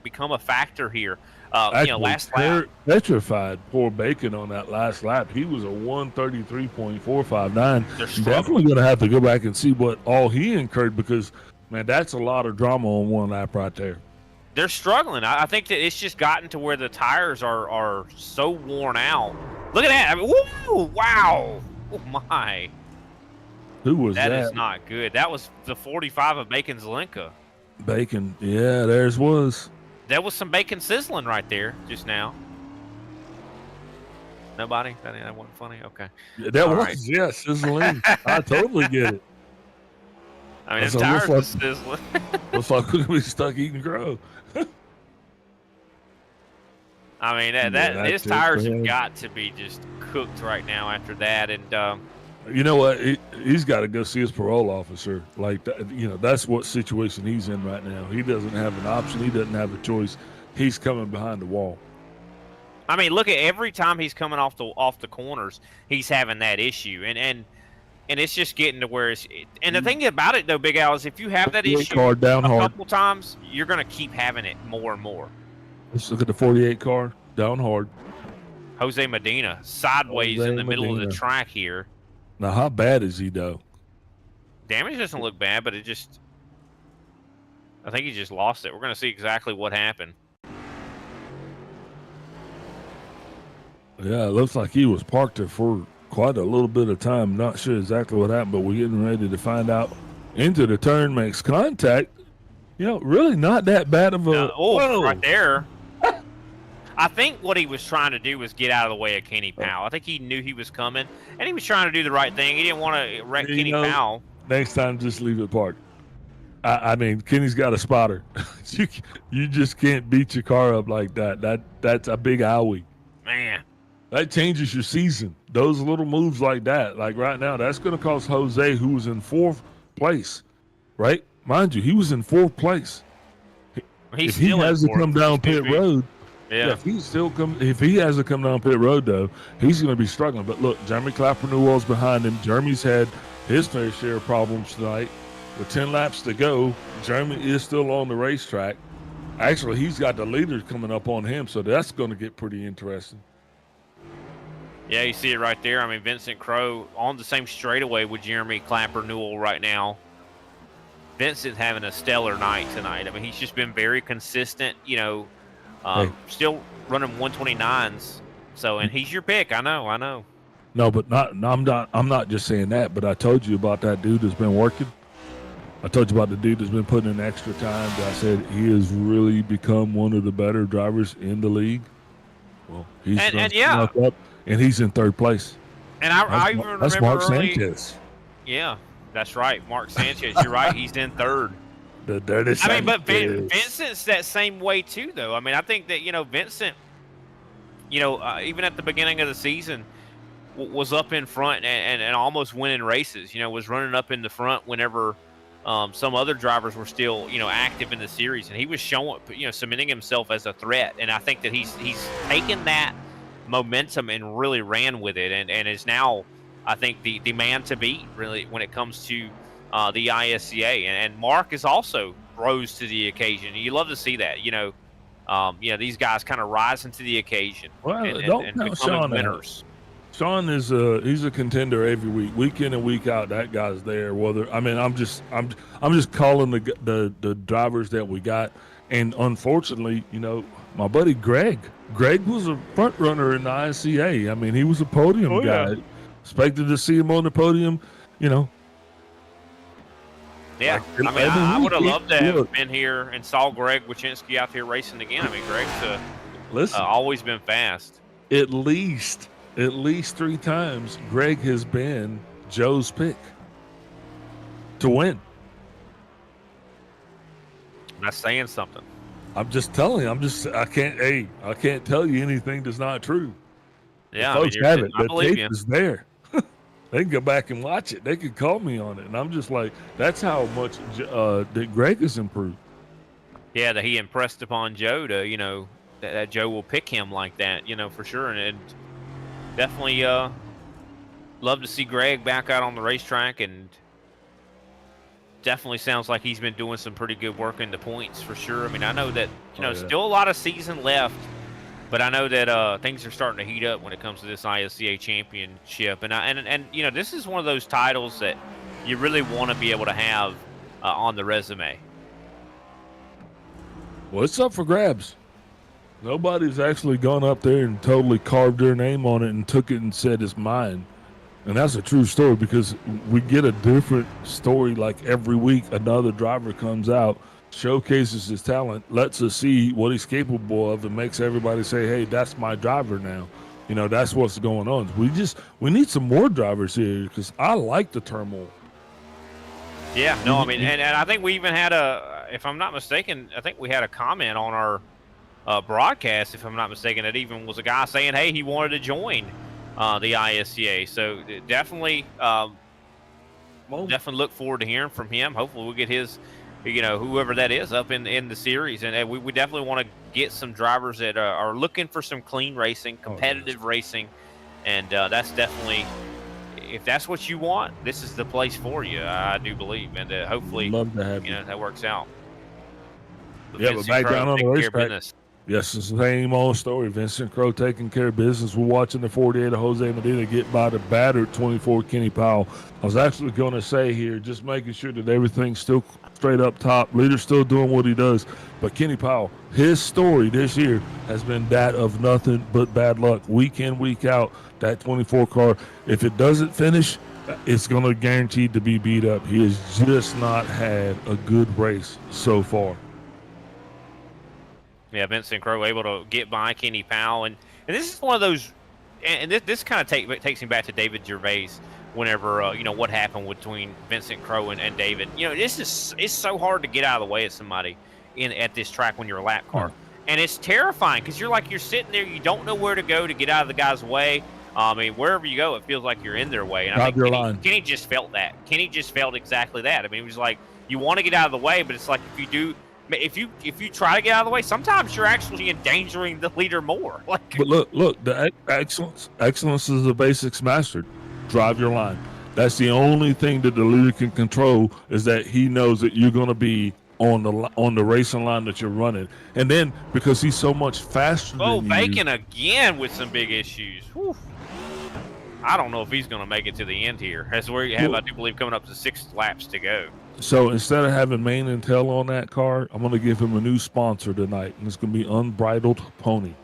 become a factor here. Last lap. Petrified poor Bacon on that last lap. He was a 133.459. Definitely going to have to go back and see what all he incurred because, man, that's a lot of drama on one lap right there. They're struggling. I think that it's just gotten to where the tires are so worn out. Look at that. I mean, woo, wow. Oh, my. Who was that? That is not good. That was the 45 of Bacon Zelenka. Bacon. Yeah, theirs was. There was some bacon sizzling right there just now. Nobody? That wasn't funny? Okay. Yeah, that all was, right. Yeah, sizzling. I totally get it. I mean, the tires are sizzling. Looks like we're going to be stuck eating crow. I mean, his tires have got to be just cooked right now after that. And you know what? He's got to go see his parole officer. Like, that's what situation he's in right now. He doesn't have an option. He doesn't have a choice. He's coming behind the wall. I mean, look at every time he's coming off the corners, he's having that issue. And it's just getting to where it's – and the thing about it, though, Big Al, is if you have that issue a couple times, you're going to keep having it more and more. Let's look at the 48 car, down hard. Jose Medina, sideways in the middle of the track here. Now, how bad is he, though? Damage doesn't look bad, but I think he just lost it. We're going to see exactly what happened. Yeah, it looks like he was parked there for quite a little bit of time. Not sure exactly what happened, but we're getting ready to find out. Into the turn, makes contact. Really not that bad of a... right there. I think what he was trying to do was get out of the way of Kenny Powell. I think he knew he was coming, and he was trying to do the right thing. He didn't want to wreck Kenny Powell. Next time, just leave it parked. I mean, Kenny's got a spotter. you just can't beat your car up like that. That's a big owie. Man. That changes your season. Those little moves like that. Like right now, that's going to cost Jose, who was in 4th place, right? Mind you, he was in 4th place. If he has to come down pit road, if he has to come down pit road, though, he's going to be struggling. But look, Jeremy Clapper Newell's behind him. Jeremy's had his fair share of problems tonight. With 10 laps to go, Jeremy is still on the racetrack. Actually, he's got the leaders coming up on him, so that's going to get pretty interesting. Yeah, you see it right there. I mean, Vincent Crowe on the same straightaway with Jeremy Clapper Newell right now. Vincent's having a stellar night tonight. I mean, he's just been very consistent, still running 129s. So, and he's your pick. I know. No, but I'm not just saying that, but I told you about that dude that's been working. I told you about the dude that's been putting in extra time. I said he has really become one of the better drivers in the league. Well, he's up, and he's in 3rd place. And I even remember that's Mark Sanchez. Yeah, that's right, Mark Sanchez. You're right. He's in 3rd. The dirty Sanchez. I mean, but Vincent's that same way too, though. I mean, I think that Vincent, even at the beginning of the season, was up in front and almost winning races. Was running up in the front whenever. Some other drivers were still, active in the series, and he was showing, cementing himself as a threat. And I think that he's taken that momentum and really ran with it, and is now, I think, the man to beat really when it comes to the ISCA. And Mark is also rose to the occasion. You love to see that, these guys kind of rising to the occasion and becoming winners. Sean is he's a contender every week in and week out. That guy's there. I'm just calling the drivers that we got, and unfortunately, my buddy Greg was a front runner in the ISCA. I mean, he was a podium guy. Expected to see him on the podium, Yeah, I would have loved to have been here and saw Greg Wyszynski out here racing again. I mean, Greg's always been fast. At least 3 times, Greg has been Joe's pick to win. That's saying something. I'm just telling you. I can't tell you anything that's not true. Yeah, folks have it. The tape is there. They can go back and watch it. They can call me on it, and I'm just like, that's how much that Greg has improved. Yeah, that he impressed upon Joe to, that Joe will pick him like that, for sure. And definitely love to see Greg back out on the racetrack, and definitely sounds like he's been doing some pretty good work in the points for sure. I mean, I know that, still a lot of season left, but I know that things are starting to heat up when it comes to this ISCA championship. And this is one of those titles that you really want to be able to have on the resume. Well, it's up for grabs. Nobody's actually gone up there and totally carved their name on it and took it and said it's mine. And that's a true story, because we get a different story like every week. Another driver comes out, showcases his talent, lets us see what he's capable of, and makes everybody say, hey, that's my driver now. That's what's going on. We need some more drivers here, because I like the turmoil. Yeah, no, I mean, and I think we even had if I'm not mistaken, I think we had a comment on our broadcast, if I'm not mistaken, that even was a guy saying, hey, he wanted to join the ISCA. So definitely, definitely look forward to hearing from him. Hopefully we'll get his, whoever that is, up in the series. And we definitely want to get some drivers that are looking for some clean racing, competitive racing. And that's definitely, if that's what you want, this is the place for you, I do believe. And hopefully, love to have that works out. Yeah, but back down on the racetrack. Yes, it's the same old story. Vincent Crowe taking care of business. We're watching the 48 of Jose Medina get by the battered 24 Kenny Powell. I was actually going to say here, just making sure that everything's still straight up top. Leader's still doing what he does. But Kenny Powell, his story this year has been that of nothing but bad luck. Week in, week out, that 24 car, if it doesn't finish, it's going to guaranteed to be beat up. He has just not had a good race so far. Yeah, Vincent Crowe able to get by Kenny Powell. And this is one of those, and this kind of takes me back to David Gervais whenever, what happened between Vincent Crowe and David. It's so hard to get out of the way of somebody at this track when you're a lap car. And it's terrifying, because you're sitting there, you don't know where to go to get out of the guy's way. I mean, wherever you go, it feels like you're in their way. And I think Kenny just felt that. Kenny just felt exactly that. I mean, it was like, you want to get out of the way, but it's like, if you try to get out of the way, sometimes you're actually endangering the leader more. But look, the excellence is the basics mastered. Drive your line. That's the only thing that the leader can control, is that he knows that you're going to be on the racing line that you're running. And then, because he's so much faster than you. Bacon again with some big issues. Whew. I don't know if he's going to make it to the end here. That's where you have, I do believe, coming up to 6 laps to go. So instead of having mane and tail on that car, I'm going to give him a new sponsor tonight, and it's going to be Unbridled Pony.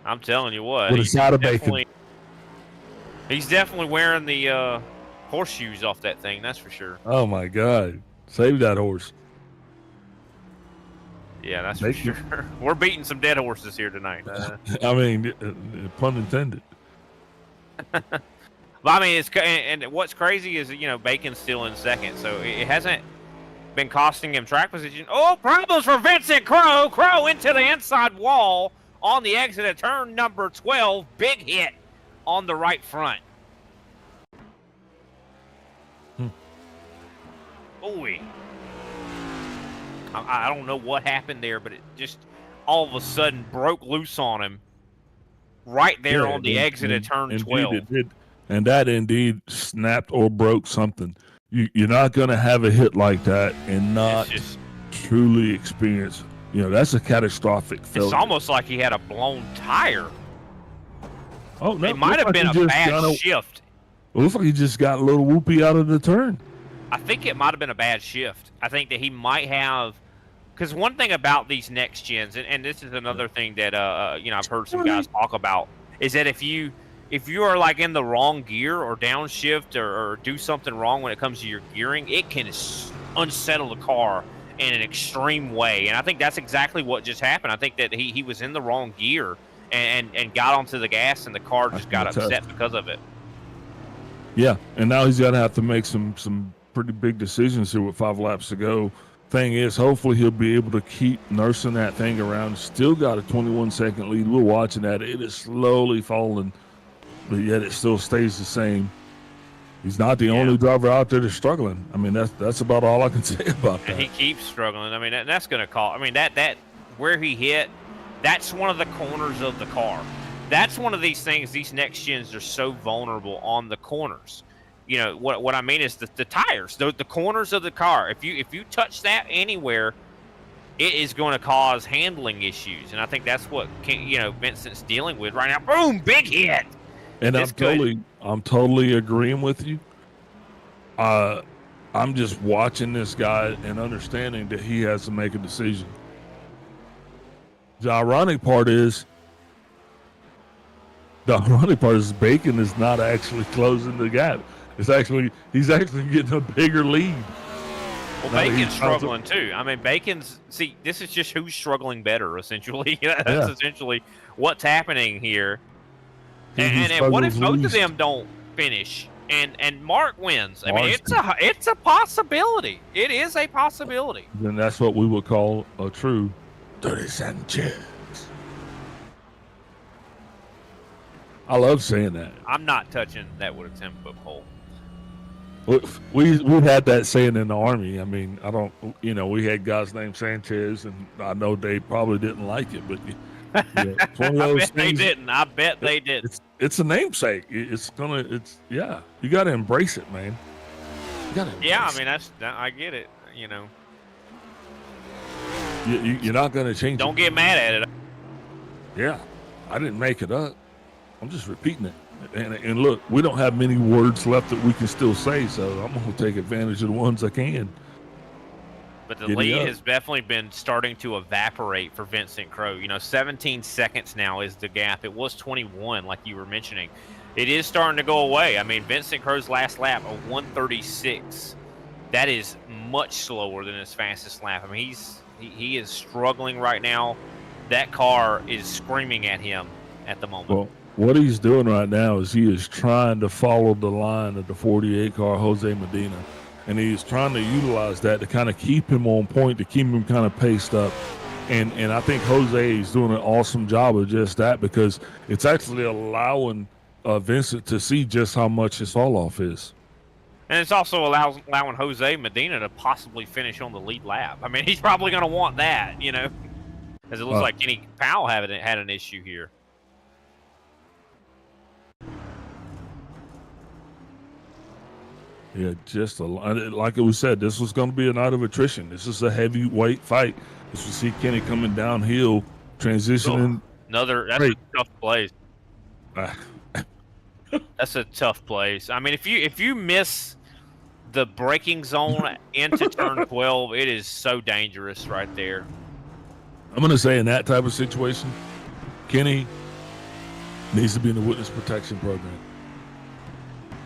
I'm telling you what. With a side of bacon. He's definitely wearing the horseshoes off that thing, that's for sure. Oh, my God. Save that horse. Yeah, that's for sure. We're beating some dead horses here tonight. I mean, pun intended. But I mean, and what's crazy is, Bacon's still in second, so it hasn't been costing him track position. Oh, problems for Vincent Crowe. Crowe into the inside wall on the exit at turn number 12. Big hit on the right front. Boy. I don't know what happened there, but it just all of a sudden broke loose on him right there on the exit at turn 12. It did. And that indeed snapped or broke something. You're not going to have a hit like that and not truly experience. That's a catastrophic failure. It's almost like he had a blown tire. Oh, no. It might have been a bad shift. It looks like he just got a little whoopee out of the turn. I think it might have been a bad shift. I think that he might have, because one thing about these next gens, and this is another thing that I've heard some guys talk about, is that if you are like in the wrong gear or downshift or do something wrong when it comes to your gearing, it can unsettle the car in an extreme way. And I think that's exactly what just happened. I think that he was in the wrong gear and got onto the gas, and the car just got upset because of it. Yeah, and now he's going to have to make some pretty big decisions here with 5 laps to go. Thing is, hopefully he'll be able to keep nursing that thing around. Still got a 21-second lead. We're watching that. It is slowly falling, but yet it still stays the same. He's not the only driver out there that's struggling. I mean, that's about all I can say about that. And he keeps struggling. I mean, that's going to call. I mean, that where he hit, that's one of the corners of the car. That's one of these things. These next gens are so vulnerable on the corners. You know what I mean is the tires, the corners of the car. If you touch that anywhere, it is going to cause handling issues, and I think that's what Vincent's dealing with right now. Boom, big hit. And I'm totally agreeing with you. I'm just watching this guy and understanding that he has to make a decision. The ironic part is Bacon is not actually closing the gap. He's actually getting a bigger lead. Well, Bacon's struggling too. I mean, this is just who's struggling better, essentially. That's essentially what's happening here. And what if both of them don't finish and Mark wins? I mean, it's a possibility. It is a possibility. Then that's what we would call a true Dirty Sanchez. I love saying that. I'm not touching that with a 10-foot pole. We had that saying in the Army. I mean, we had guys named Sanchez, and I know they probably didn't like it, but it's one of those things. They didn't. I bet they didn't. It's a namesake. You got to embrace it, man. You got to embrace it. I mean, I get it. You're not going to change it. Don't get mad at it. Yeah, I didn't make it up. I'm just repeating it. And look, we don't have many words left that we can still say, so I'm going to take advantage of the ones I can. But the lead has definitely been starting to evaporate for Vincent Crowe. 17 seconds now is the gap. It was 21, like you were mentioning. It is starting to go away. I mean, Vincent Crowe's last lap, a 1:36. That is much slower than his fastest lap. I mean, he is struggling right now. That car is screaming at him at the moment. Well, what he's doing right now is he is trying to follow the line of the 48 car, Jose Medina. And he's trying to utilize that to kind of keep him on point, to keep him kind of paced up. And I think Jose is doing an awesome job of just that, because it's actually allowing Vincent to see just how much his fall-off is. And it's also allowing Jose Medina to possibly finish on the lead lap. I mean, he's probably going to want that, as it looks like Kenny Powell had an issue here. Yeah, just like it was said, this was going to be a night of attrition. This is a heavyweight fight. As we see Kenny coming downhill, transitioning. That's a tough place. That's a tough place. I mean, if you miss the braking zone into turn 12, it is so dangerous right there. I'm going to say in that type of situation, Kenny needs to be in the witness protection program.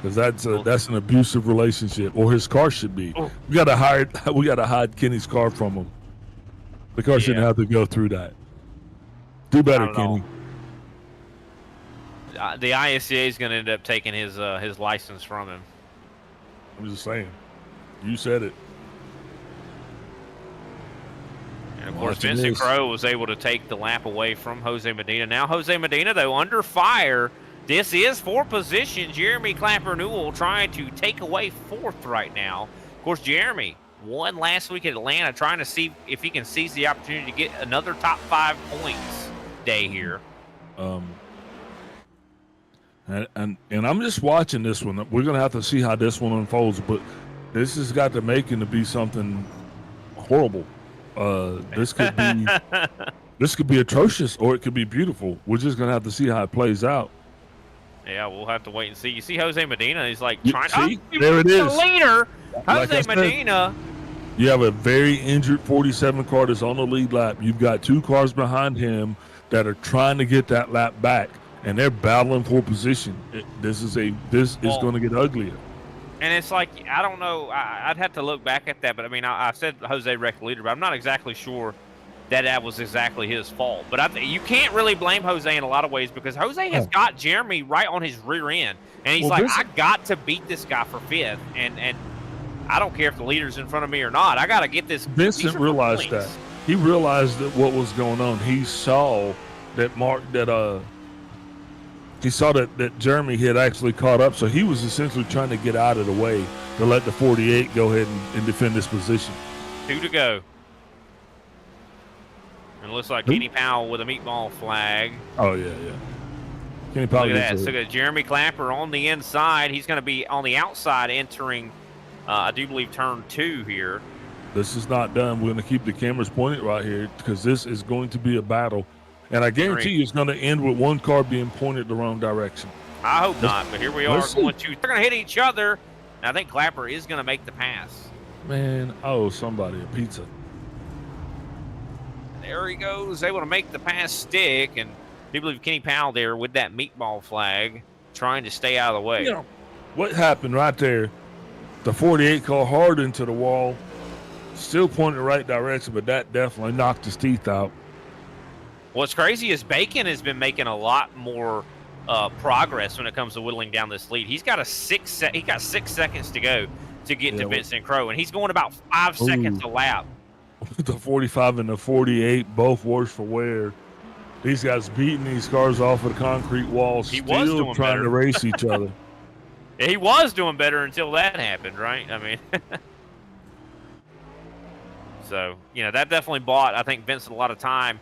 Because that's an abusive relationship, or his car should be. We got to hide Kenny's car from him. The car shouldn't have to go through that. Do better, Kenny. The ISCA is going to end up taking his license from him. I'm just saying. You said it. And of course, Vincent Crowe was able to take the lap away from Jose Medina. Now Jose Medina, though, under fire. This is for position. Jeremy Clapper Newell trying to take away fourth right now. Of course, Jeremy won last week at Atlanta, trying to see if he can seize the opportunity to get another top 5 points day here. And I'm just watching this one. We're going to have to see how this one unfolds, but this has got the making to be something horrible. This could be atrocious, or it could be beautiful. We're just going to have to see how it plays out. Yeah, we'll have to wait and see. You see Jose Medina, he's like trying to there it is. The leader. Jose Medina. You have a very injured 47 car that's on the lead lap. You've got 2 cars behind him that are trying to get that lap back, and they're battling for position. This is going to get uglier. And it's like, I don't know. I'd have to look back at that, but I mean, I said Jose wrecked the leader, but I'm not exactly sure that was exactly his fault. But you can't really blame Jose in a lot of ways, because Jose has got Jeremy right on his rear end. And he's I got to beat this guy for 5th. And I don't care if the leader's in front of me or not. I got to get this. Vincent realized that. He realized that what was going on. He saw that he saw that Jeremy had actually caught up, so he was essentially trying to get out of the way to let the 48 go ahead and defend this position. 2 to go. And it looks like Kenny Powell with a meatball flag. Oh, yeah. Kenny Powell. Look at that. So Jeremy Clapper on the inside. He's going to be on the outside entering, I do believe, turn 2 here. This is not done. We're going to keep the cameras pointed right here because this is going to be a battle. And I guarantee you it's going to end with one car being pointed the wrong direction. I hope not, but here we are going to. They're going to hit each other. And I think Clapper is going to make the pass. Man, I owe somebody a pizza. There he goes, able to make the pass stick. And I do believe Kenny Powell there with that meatball flag trying to stay out of the way. You know, what happened right there? The 48 car hard into the wall. Still pointing the right direction, but that definitely knocked his teeth out. What's crazy is Bacon has been making a lot more progress when it comes to whittling down this lead. He's got 6 seconds to go to get to Vincent Crow, and he's going about 5 seconds a lap. The 45 and the 48, both worse for wear. These guys beating these cars off of the concrete wall, still trying to race each other. Yeah, he was doing better until that happened, right? I mean, so, you know, that definitely bought, I think, Vincent a lot of time.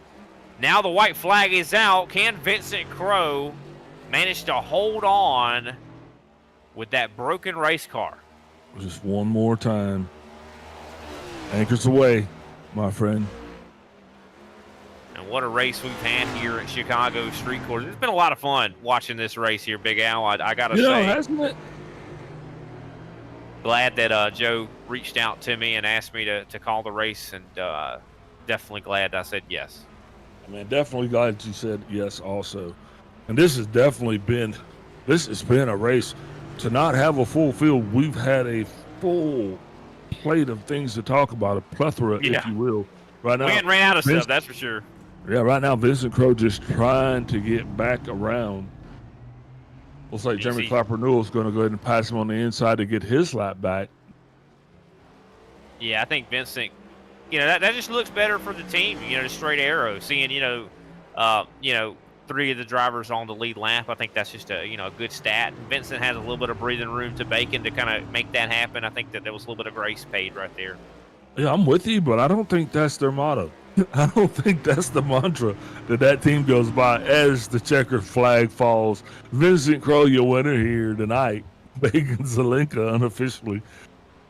Now the white flag is out. Can Vincent Crow manage to hold on with that broken race car? Just one more time. Anchors away, my friend. And what a race we've had here at Chicago Street Course. It's been a lot of fun watching this race here, Big Al. I got to say. Hasn't it? Glad that Joe reached out to me and asked me to call the race, and definitely glad I said yes. I mean, definitely glad you said yes also. And this has been a race. To not have a full field, we've had a full plate of things to talk about, a plethora, if you will. Right now, we ran out of stuff, that's for sure. Yeah, right now, Vincent Crow just trying to get back around. Looks like Jeremy Clapper Newell is going to go ahead and pass him on the inside to get his lap back. Yeah, I think Vincent, that just looks better for the team. The straight arrow, seeing 3 of the drivers on the lead lap. I think that's just a good stat. Vincent has a little bit of breathing room to Bacon to kind of make that happen. I think that there was a little bit of grace paid right there. Yeah, I'm with you, but I don't think that's their motto. I don't think that's the mantra that team goes by as the checker flag falls. Vincent Crow, your winner here tonight. Bacon Zelenka unofficially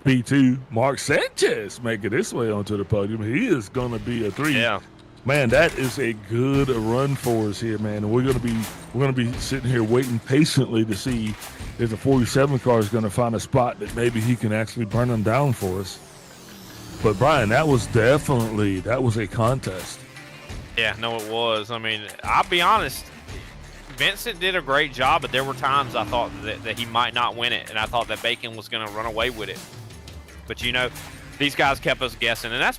P2. Mark Sanchez making his way onto the podium. He is going to be a 3. Yeah. Man, that is a good run for us here, man. And we're gonna be sitting here waiting patiently to see if the 47 car is gonna find a spot that maybe he can actually burn them down for us. But Brian, that was a contest. Yeah, no, it was. I mean, I'll be honest. Vincent did a great job, but there were times I thought that he might not win it, and I thought that Bacon was going to run away with it. But these guys kept us guessing, and I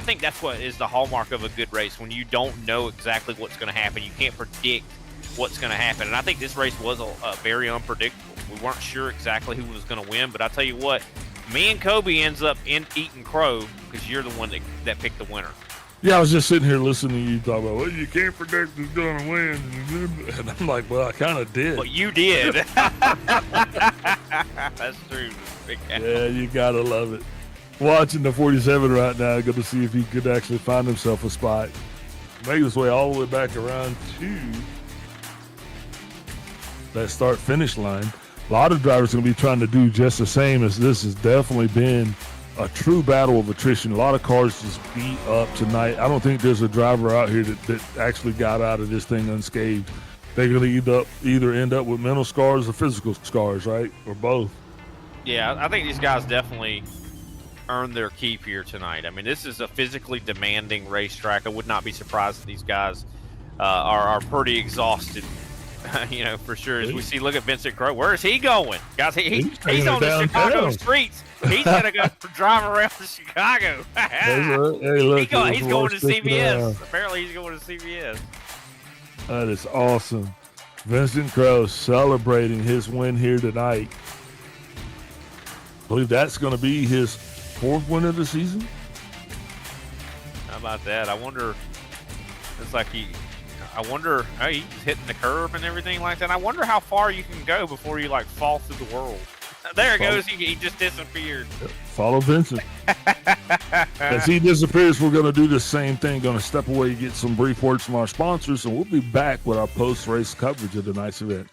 think that's what is the hallmark of a good race, when you don't know exactly what's going to happen. You can't predict what's going to happen, and I think this race was very unpredictable. We weren't sure exactly who was going to win, but I tell you what, me and Kobe ends up eating crow because you're the one that picked the winner. Yeah, I was just sitting here listening to you talk about, well, you can't predict who's going to win. And I'm like, well, I kind of did. Well, you did. That's true. Yeah, you got to love it. Watching the 47 right now, good to see if he could actually find himself a spot. Make his way all the way back around to that start-finish line. A lot of drivers are going to be trying to do just the same, as this has definitely been a true battle of attrition. A lot of cars just beat up tonight. I don't think there's a driver out here that actually got out of this thing unscathed. They're going to either end up with mental scars or physical scars, right? Or both. Yeah, I think these guys definitely earned their keep here tonight. I mean, this is a physically demanding racetrack. I would not be surprised if these guys are pretty exhausted. For sure. As we see, look at Vincent Crow. Where is he going? Guys, he's on the Chicago streets. He's going to go drive around Chicago. Hey, look, he's going to CBS. Apparently, he's going to CBS. That is awesome. Vincent Crow celebrating his win here tonight. I believe that's going to be his 4th win of the season. How about that? I wonder. It's like I wonder, hey, he's hitting the curb and everything like that. I wonder how far you can go before you like fall through the world. There it goes. He just disappeared. Follow Vincent. As he disappears, we're going to do the same thing. Going to step away, get some brief words from our sponsors, and we'll be back with our post-race coverage of tonight's event.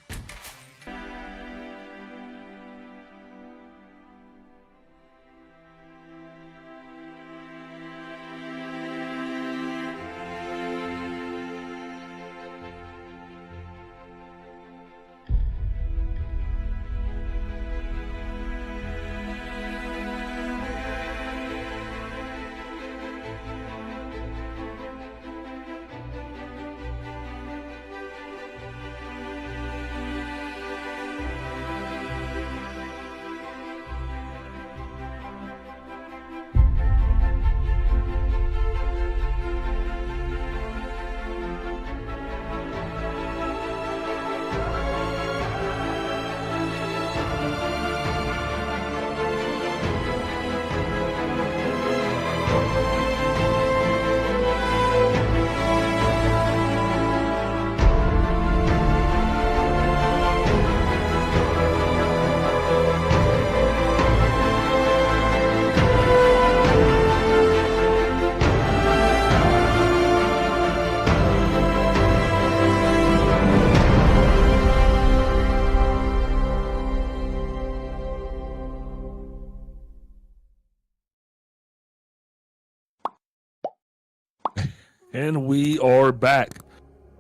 And we are back.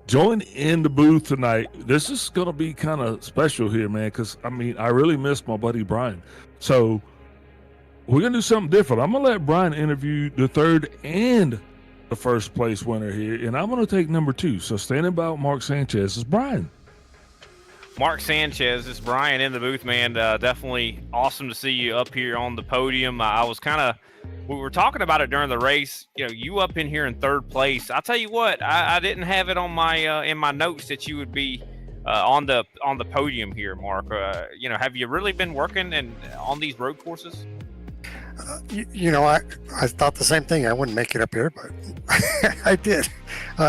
Join in the booth tonight. This is going to be kind of special here, man, because, I mean, I really miss my buddy Brian. So we're going to do something different. I'm going to let Brian interview the third and the first place winner here, and I'm going to take number 2. So standing by Mark Sanchez is Brian. Mark Sanchez, it's Brian in the booth, man. Definitely awesome to see you up here on the podium. I was kind of, we were talking about it during the race. You know, you up in here in third place. I'll tell you what, I didn't have it on my in my notes that you would be on the podium here, Mark. You know, have you really been working on these road courses? You know, I thought the same thing. I wouldn't make it up here, but I did.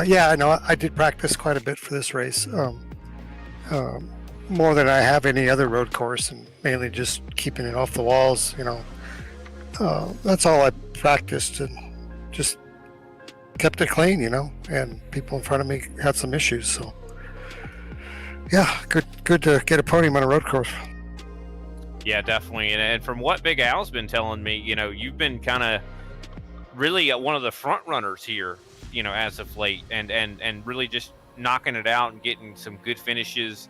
Yeah, I know. I did practice quite a bit for this race. More than I have any other road course, and mainly just keeping it off the walls, you know. That's all I practiced, and just kept it clean, you know, and people in front of me had some issues, so yeah, good to get a podium on a road course. Yeah, definitely. And from what Big Al's been telling me, you know, you've been kind of really one of the front runners here, you know, as of late, and really just knocking it out and getting some good finishes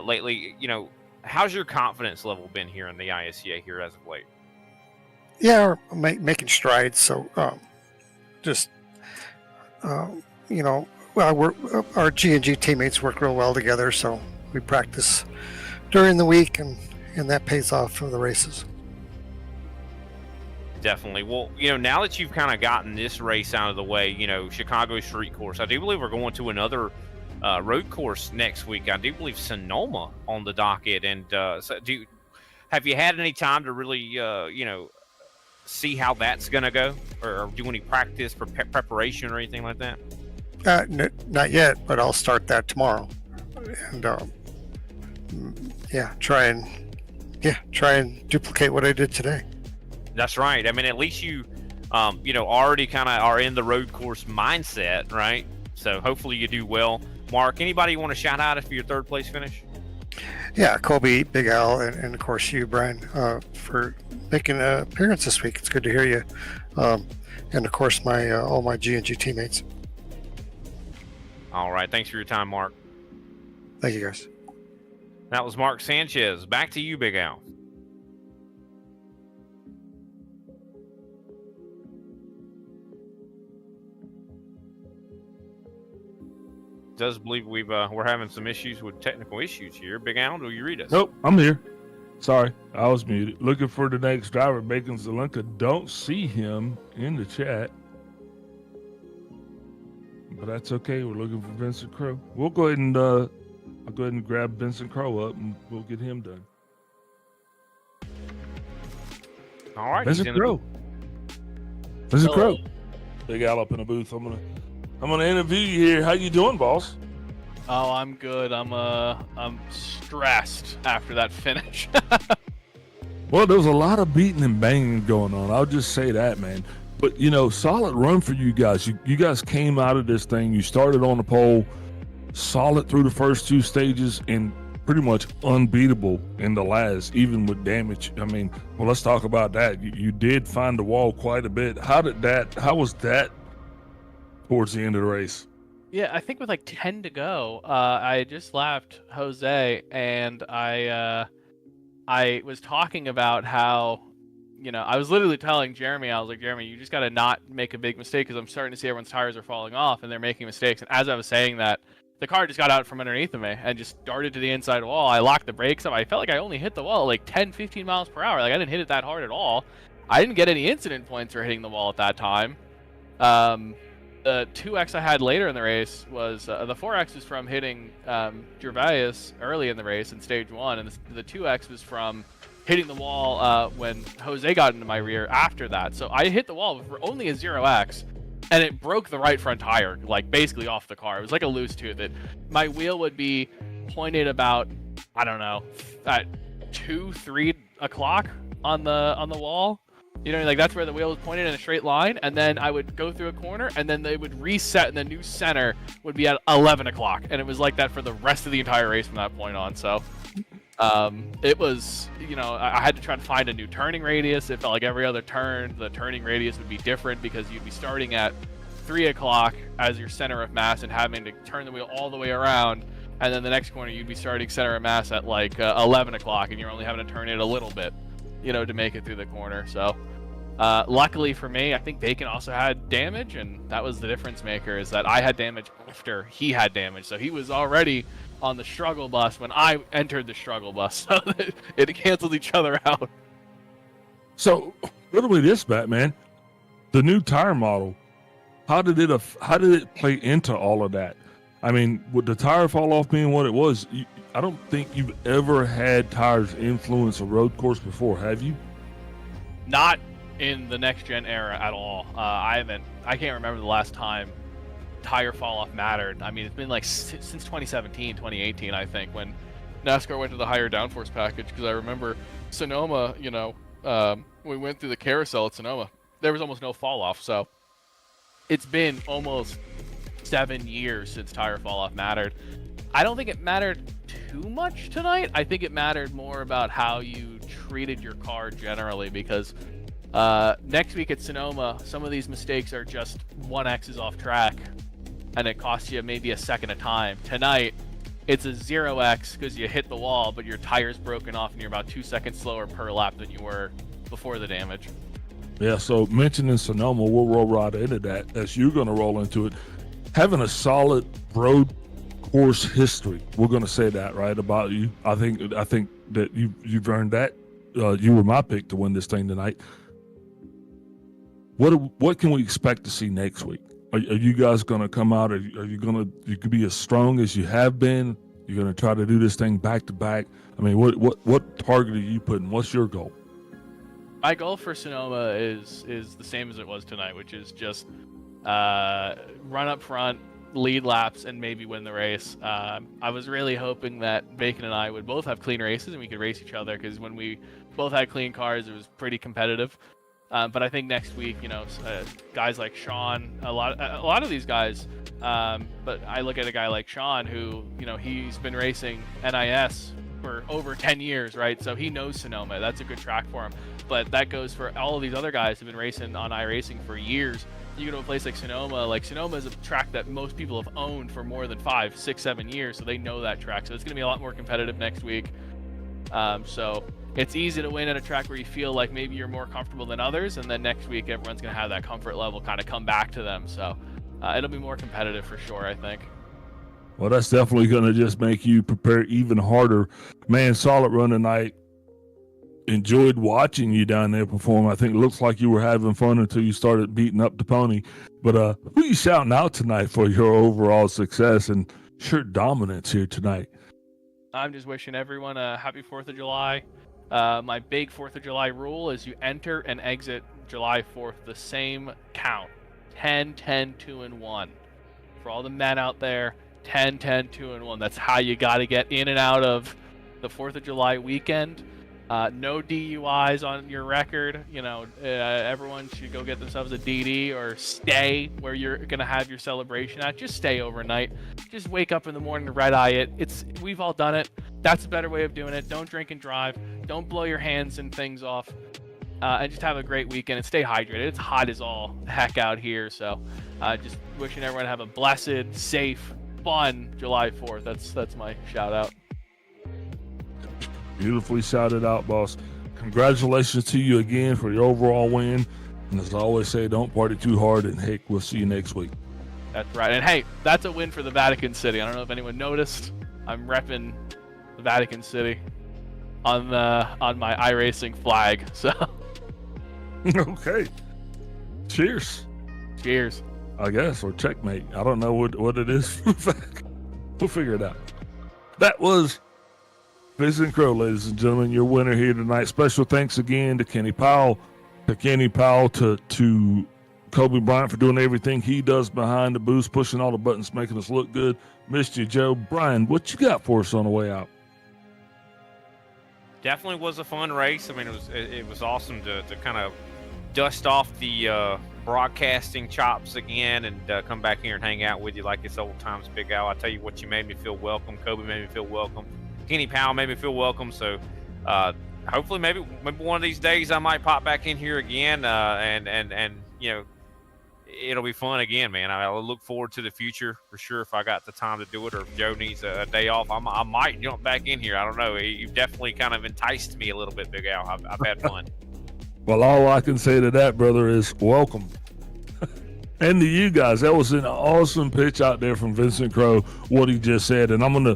lately. You know, how's your confidence level been here in the ISCA here as of late? Yeah, making strides. So just you know, well, our G&G teammates work real well together, so we practice during the week, and that pays off for the races. Definitely. Well, you know, now that you've kind of gotten this race out of the way, you know, Chicago Street Course, I do believe we're going to another road course next week. I do believe Sonoma on the docket. And so have you had any time to really, you know, see how that's going to go, or do any practice for preparation or anything like that? Not yet, but I'll start that tomorrow, and try and duplicate what I did today. That's right. I mean, at least you, you know, already kind of are in the road course mindset, right? So hopefully you do well. Mark, anybody you want to shout out for your third place finish? Yeah, Kobe, Big Al, and of course you, Brian, for making an appearance this week. It's good to hear you, and of course my all my G&G teammates. All right, thanks for your time, Mark. Thank you, guys. That was Mark Sanchez. Back to you, Big Al. Does believe we're having some issues with technical issues here. Big Al, will you read us? Nope, I'm here. Sorry, I was muted. Looking for the next driver, Bacon Zelenka. Don't see him in the chat, but that's okay. We're looking for Vincent Crow. We'll go ahead and I'll go ahead and grab Vincent Crow up, and we'll get him done. All right, Vincent Crow. Vincent Crow. Big Al up in the booth. I'm gonna I'm gonna interview you here. How you doing, boss? Oh, I'm good. I'm stressed after that finish. Well, there was a lot of beating and banging going on. I'll just say that, man. But, solid run for you guys. You guys came out of this thing. You started on the pole, solid through the first 2 stages, and pretty much unbeatable in the last, even with damage. I mean, well, let's talk about that. You did find the wall quite a bit. How was that towards the end of the race? Yeah, I think with like 10 to go, I just lapped Jose, and I was talking about how, I was literally telling Jeremy, I was like, Jeremy, you just got to not make a big mistake because I'm starting to see everyone's tires are falling off and they're making mistakes. And as I was saying that, the car just got out from underneath of me and just darted to the inside wall. I locked the brakes up. I felt like I only hit the wall like 10, 15 miles per hour. Like I didn't hit it that hard at all. I didn't get any incident points for hitting the wall at that time. The 2x I had later in the race was the 4x was from hitting Gervais early in the race in stage 1, and the 2x was from hitting the wall when Jose got into my rear after that. So I hit the wall for only a 0x, and it broke the right front tire, like basically off the car. It was like a loose tooth. My wheel would be pointed about, I don't know, at 2, 3 o'clock on the wall. Like that's where the wheel was pointed in a straight line, and then I would go through a corner, and then they would reset, and the new center would be at 11 o'clock, and it was like that for the rest of the entire race from that point on. So, it was, I had to try to find a new turning radius. It felt like every other turn, the turning radius would be different because you'd be starting at 3 o'clock as your center of mass and having to turn the wheel all the way around, and then the next corner you'd be starting center of mass at like 11 o'clock, and you're only having to turn it a little bit, to make it through the corner. So. Luckily for me, I think Bacon also had damage, and that was the difference maker, is that I had damage after he had damage. So he was already on the struggle bus when I entered the struggle bus. So it canceled each other out. So, literally this, Batman, the new tire model, how did it play into all of that? I mean, with the tire fall off being what it was, I don't think you've ever had tires influence a road course before, have you? Not in the next gen era at all. I can't remember the last time tire fall off mattered. I mean, it's been like since 2017, 2018, I think, when NASCAR went to the higher downforce package, because I remember Sonoma, we went through the carousel at Sonoma, there was almost no fall off. So it's been almost 7 years since tire fall off mattered. I don't think it mattered too much tonight. I think it mattered more about how you treated your car generally, because next week at Sonoma, some of these mistakes are just 1x's off track, and it costs you maybe a second a time. Tonight, it's a 0x because you hit the wall, but your tire's broken off, and you're about 2 seconds slower per lap than you were before the damage. Yeah, so mentioning Sonoma, we'll roll right into that as you're going to roll into it. Having a solid road course history, we're going to say that, right, about you. I think that you've earned that. You were my pick to win this thing tonight. What can we expect to see next week? Are you guys going to come out? You could be as strong as you have been? You're going to try to do this thing back to back? I mean, what target are you putting? What's your goal? My goal for Sonoma is the same as it was tonight, which is just run up front, lead laps, and maybe win the race. I was really hoping that Bacon and I would both have clean races and we could race each other, because when we both had clean cars, it was pretty competitive. But I think next week, guys like Sean, a lot of these guys, but I look at a guy like Sean who, he's been racing NIS for over 10 years, right? So he knows Sonoma. That's a good track for him. But that goes for all of these other guys who've been racing on iRacing for years. You go to a place like Sonoma. Like, Sonoma is a track that most people have owned for more than 5, 6, 7 years, so they know that track. So it's going to be a lot more competitive next week. So it's easy to win at a track where you feel like maybe you're more comfortable than others, and then next week everyone's going to have that comfort level kind of come back to them. So it'll be more competitive for sure, I think. Well, that's definitely going to just make you prepare even harder. Man, solid run tonight. Enjoyed watching you down there perform. I think it looks like you were having fun until you started beating up the pony. But who are you shouting out tonight for your overall success and sure dominance here tonight? I'm just wishing everyone a happy 4th of July. My big 4th of July rule is you enter and exit July 4th the same count. 10, 10, 2, and 1. For all the men out there, 10, 10, 2, and 1. That's how you got to get in and out of the 4th of July weekend. No DUIs on your record. Everyone should go get themselves a DD or stay where you're going to have your celebration at. Just stay overnight. Just wake up in the morning to red eye it. We've all done it. That's a better way of doing it. Don't drink and drive. Don't blow your hands and things off. And just have a great weekend and stay hydrated. It's hot as all heck out here. So just wishing everyone to have a blessed, safe, fun July 4th. That's my shout out. Beautifully shouted out, boss. Congratulations to you again for your overall win. And as I always say, don't party too hard, and heck, we'll see you next week. That's right. And hey, that's a win for the Vatican City. I don't know if anyone noticed. I'm repping the Vatican City on my iRacing flag. So okay. Cheers. Cheers. I guess, or checkmate. I don't know what it is. We'll figure it out. That was Vincent Crow, ladies and gentlemen, your winner here tonight. Special thanks again to Kenny Powell, to Kobe Bryant for doing everything he does behind the booth, pushing all the buttons, making us look good. Missed you, Joe. Brian, what you got for us on the way out? Definitely was a fun race. I mean, it was awesome to kind of dust off the broadcasting chops again and come back here and hang out with you like it's old times, Big Al. I tell you what, you made me feel welcome. Kobe made me feel welcome. Kenny Powell made me feel welcome. So hopefully maybe one of these days I might pop back in here again and it'll be fun again, man. I look forward to the future for sure. If I got the time to do it, or if Joe needs a day off, I might jump back in here. I don't know. You've definitely kind of enticed me a little bit, Big Al. I've had fun. Well, all I can say to that, brother, is welcome. And to you guys, that was an awesome pitch out there from Vincent Crow, what he just said. And I'm gonna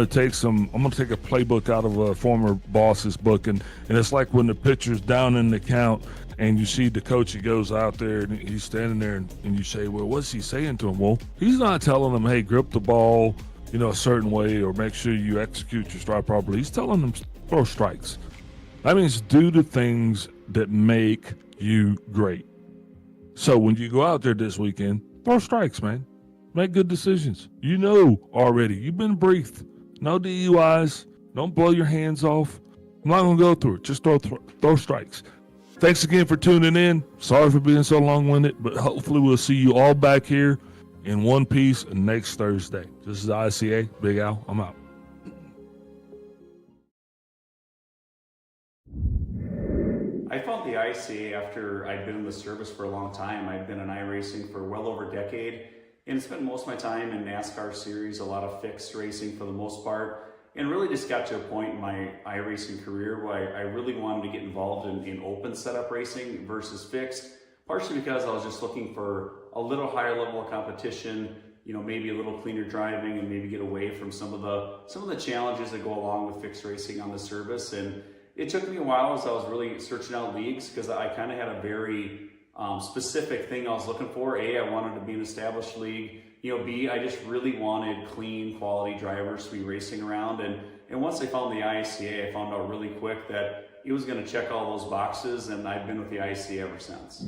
take a playbook out of a former boss's book, and it's like when the pitcher's down in the count and you see the coach, he goes out there and he's standing there and you say, well, what's he saying to him? Well, he's not telling them, hey, grip the ball, a certain way, or make sure you execute your strike properly. He's telling them throw strikes. That means do the things that make you great. So when you go out there this weekend, throw strikes, man. Make good decisions. Already. You've been briefed. No DUIs. Don't blow your hands off. I'm not going to go through it. Just throw strikes. Thanks again for tuning in. Sorry for being so long-winded, but hopefully we'll see you all back here in one piece next Thursday. This is ISCA. Big Al. I'm out. I found the ISCA after I'd been in the service for a long time. I'd been in iRacing for well over a decade and spent most of my time in NASCAR series, a lot of fixed racing for the most part, and really just got to a point in my iRacing career where I really wanted to get involved in open setup racing versus fixed, partially because I was just looking for a little higher level of competition, maybe a little cleaner driving, and maybe get away from some of the challenges that go along with fixed racing on the service. And it took me a while as I was really searching out leagues, because I kind of had a very specific thing I was looking for. A, I wanted to be an established league. B, I just really wanted clean, quality drivers to be racing around. And once I found the ISCA, I found out really quick that it was going to check all those boxes, and I've been with the ISCA ever since.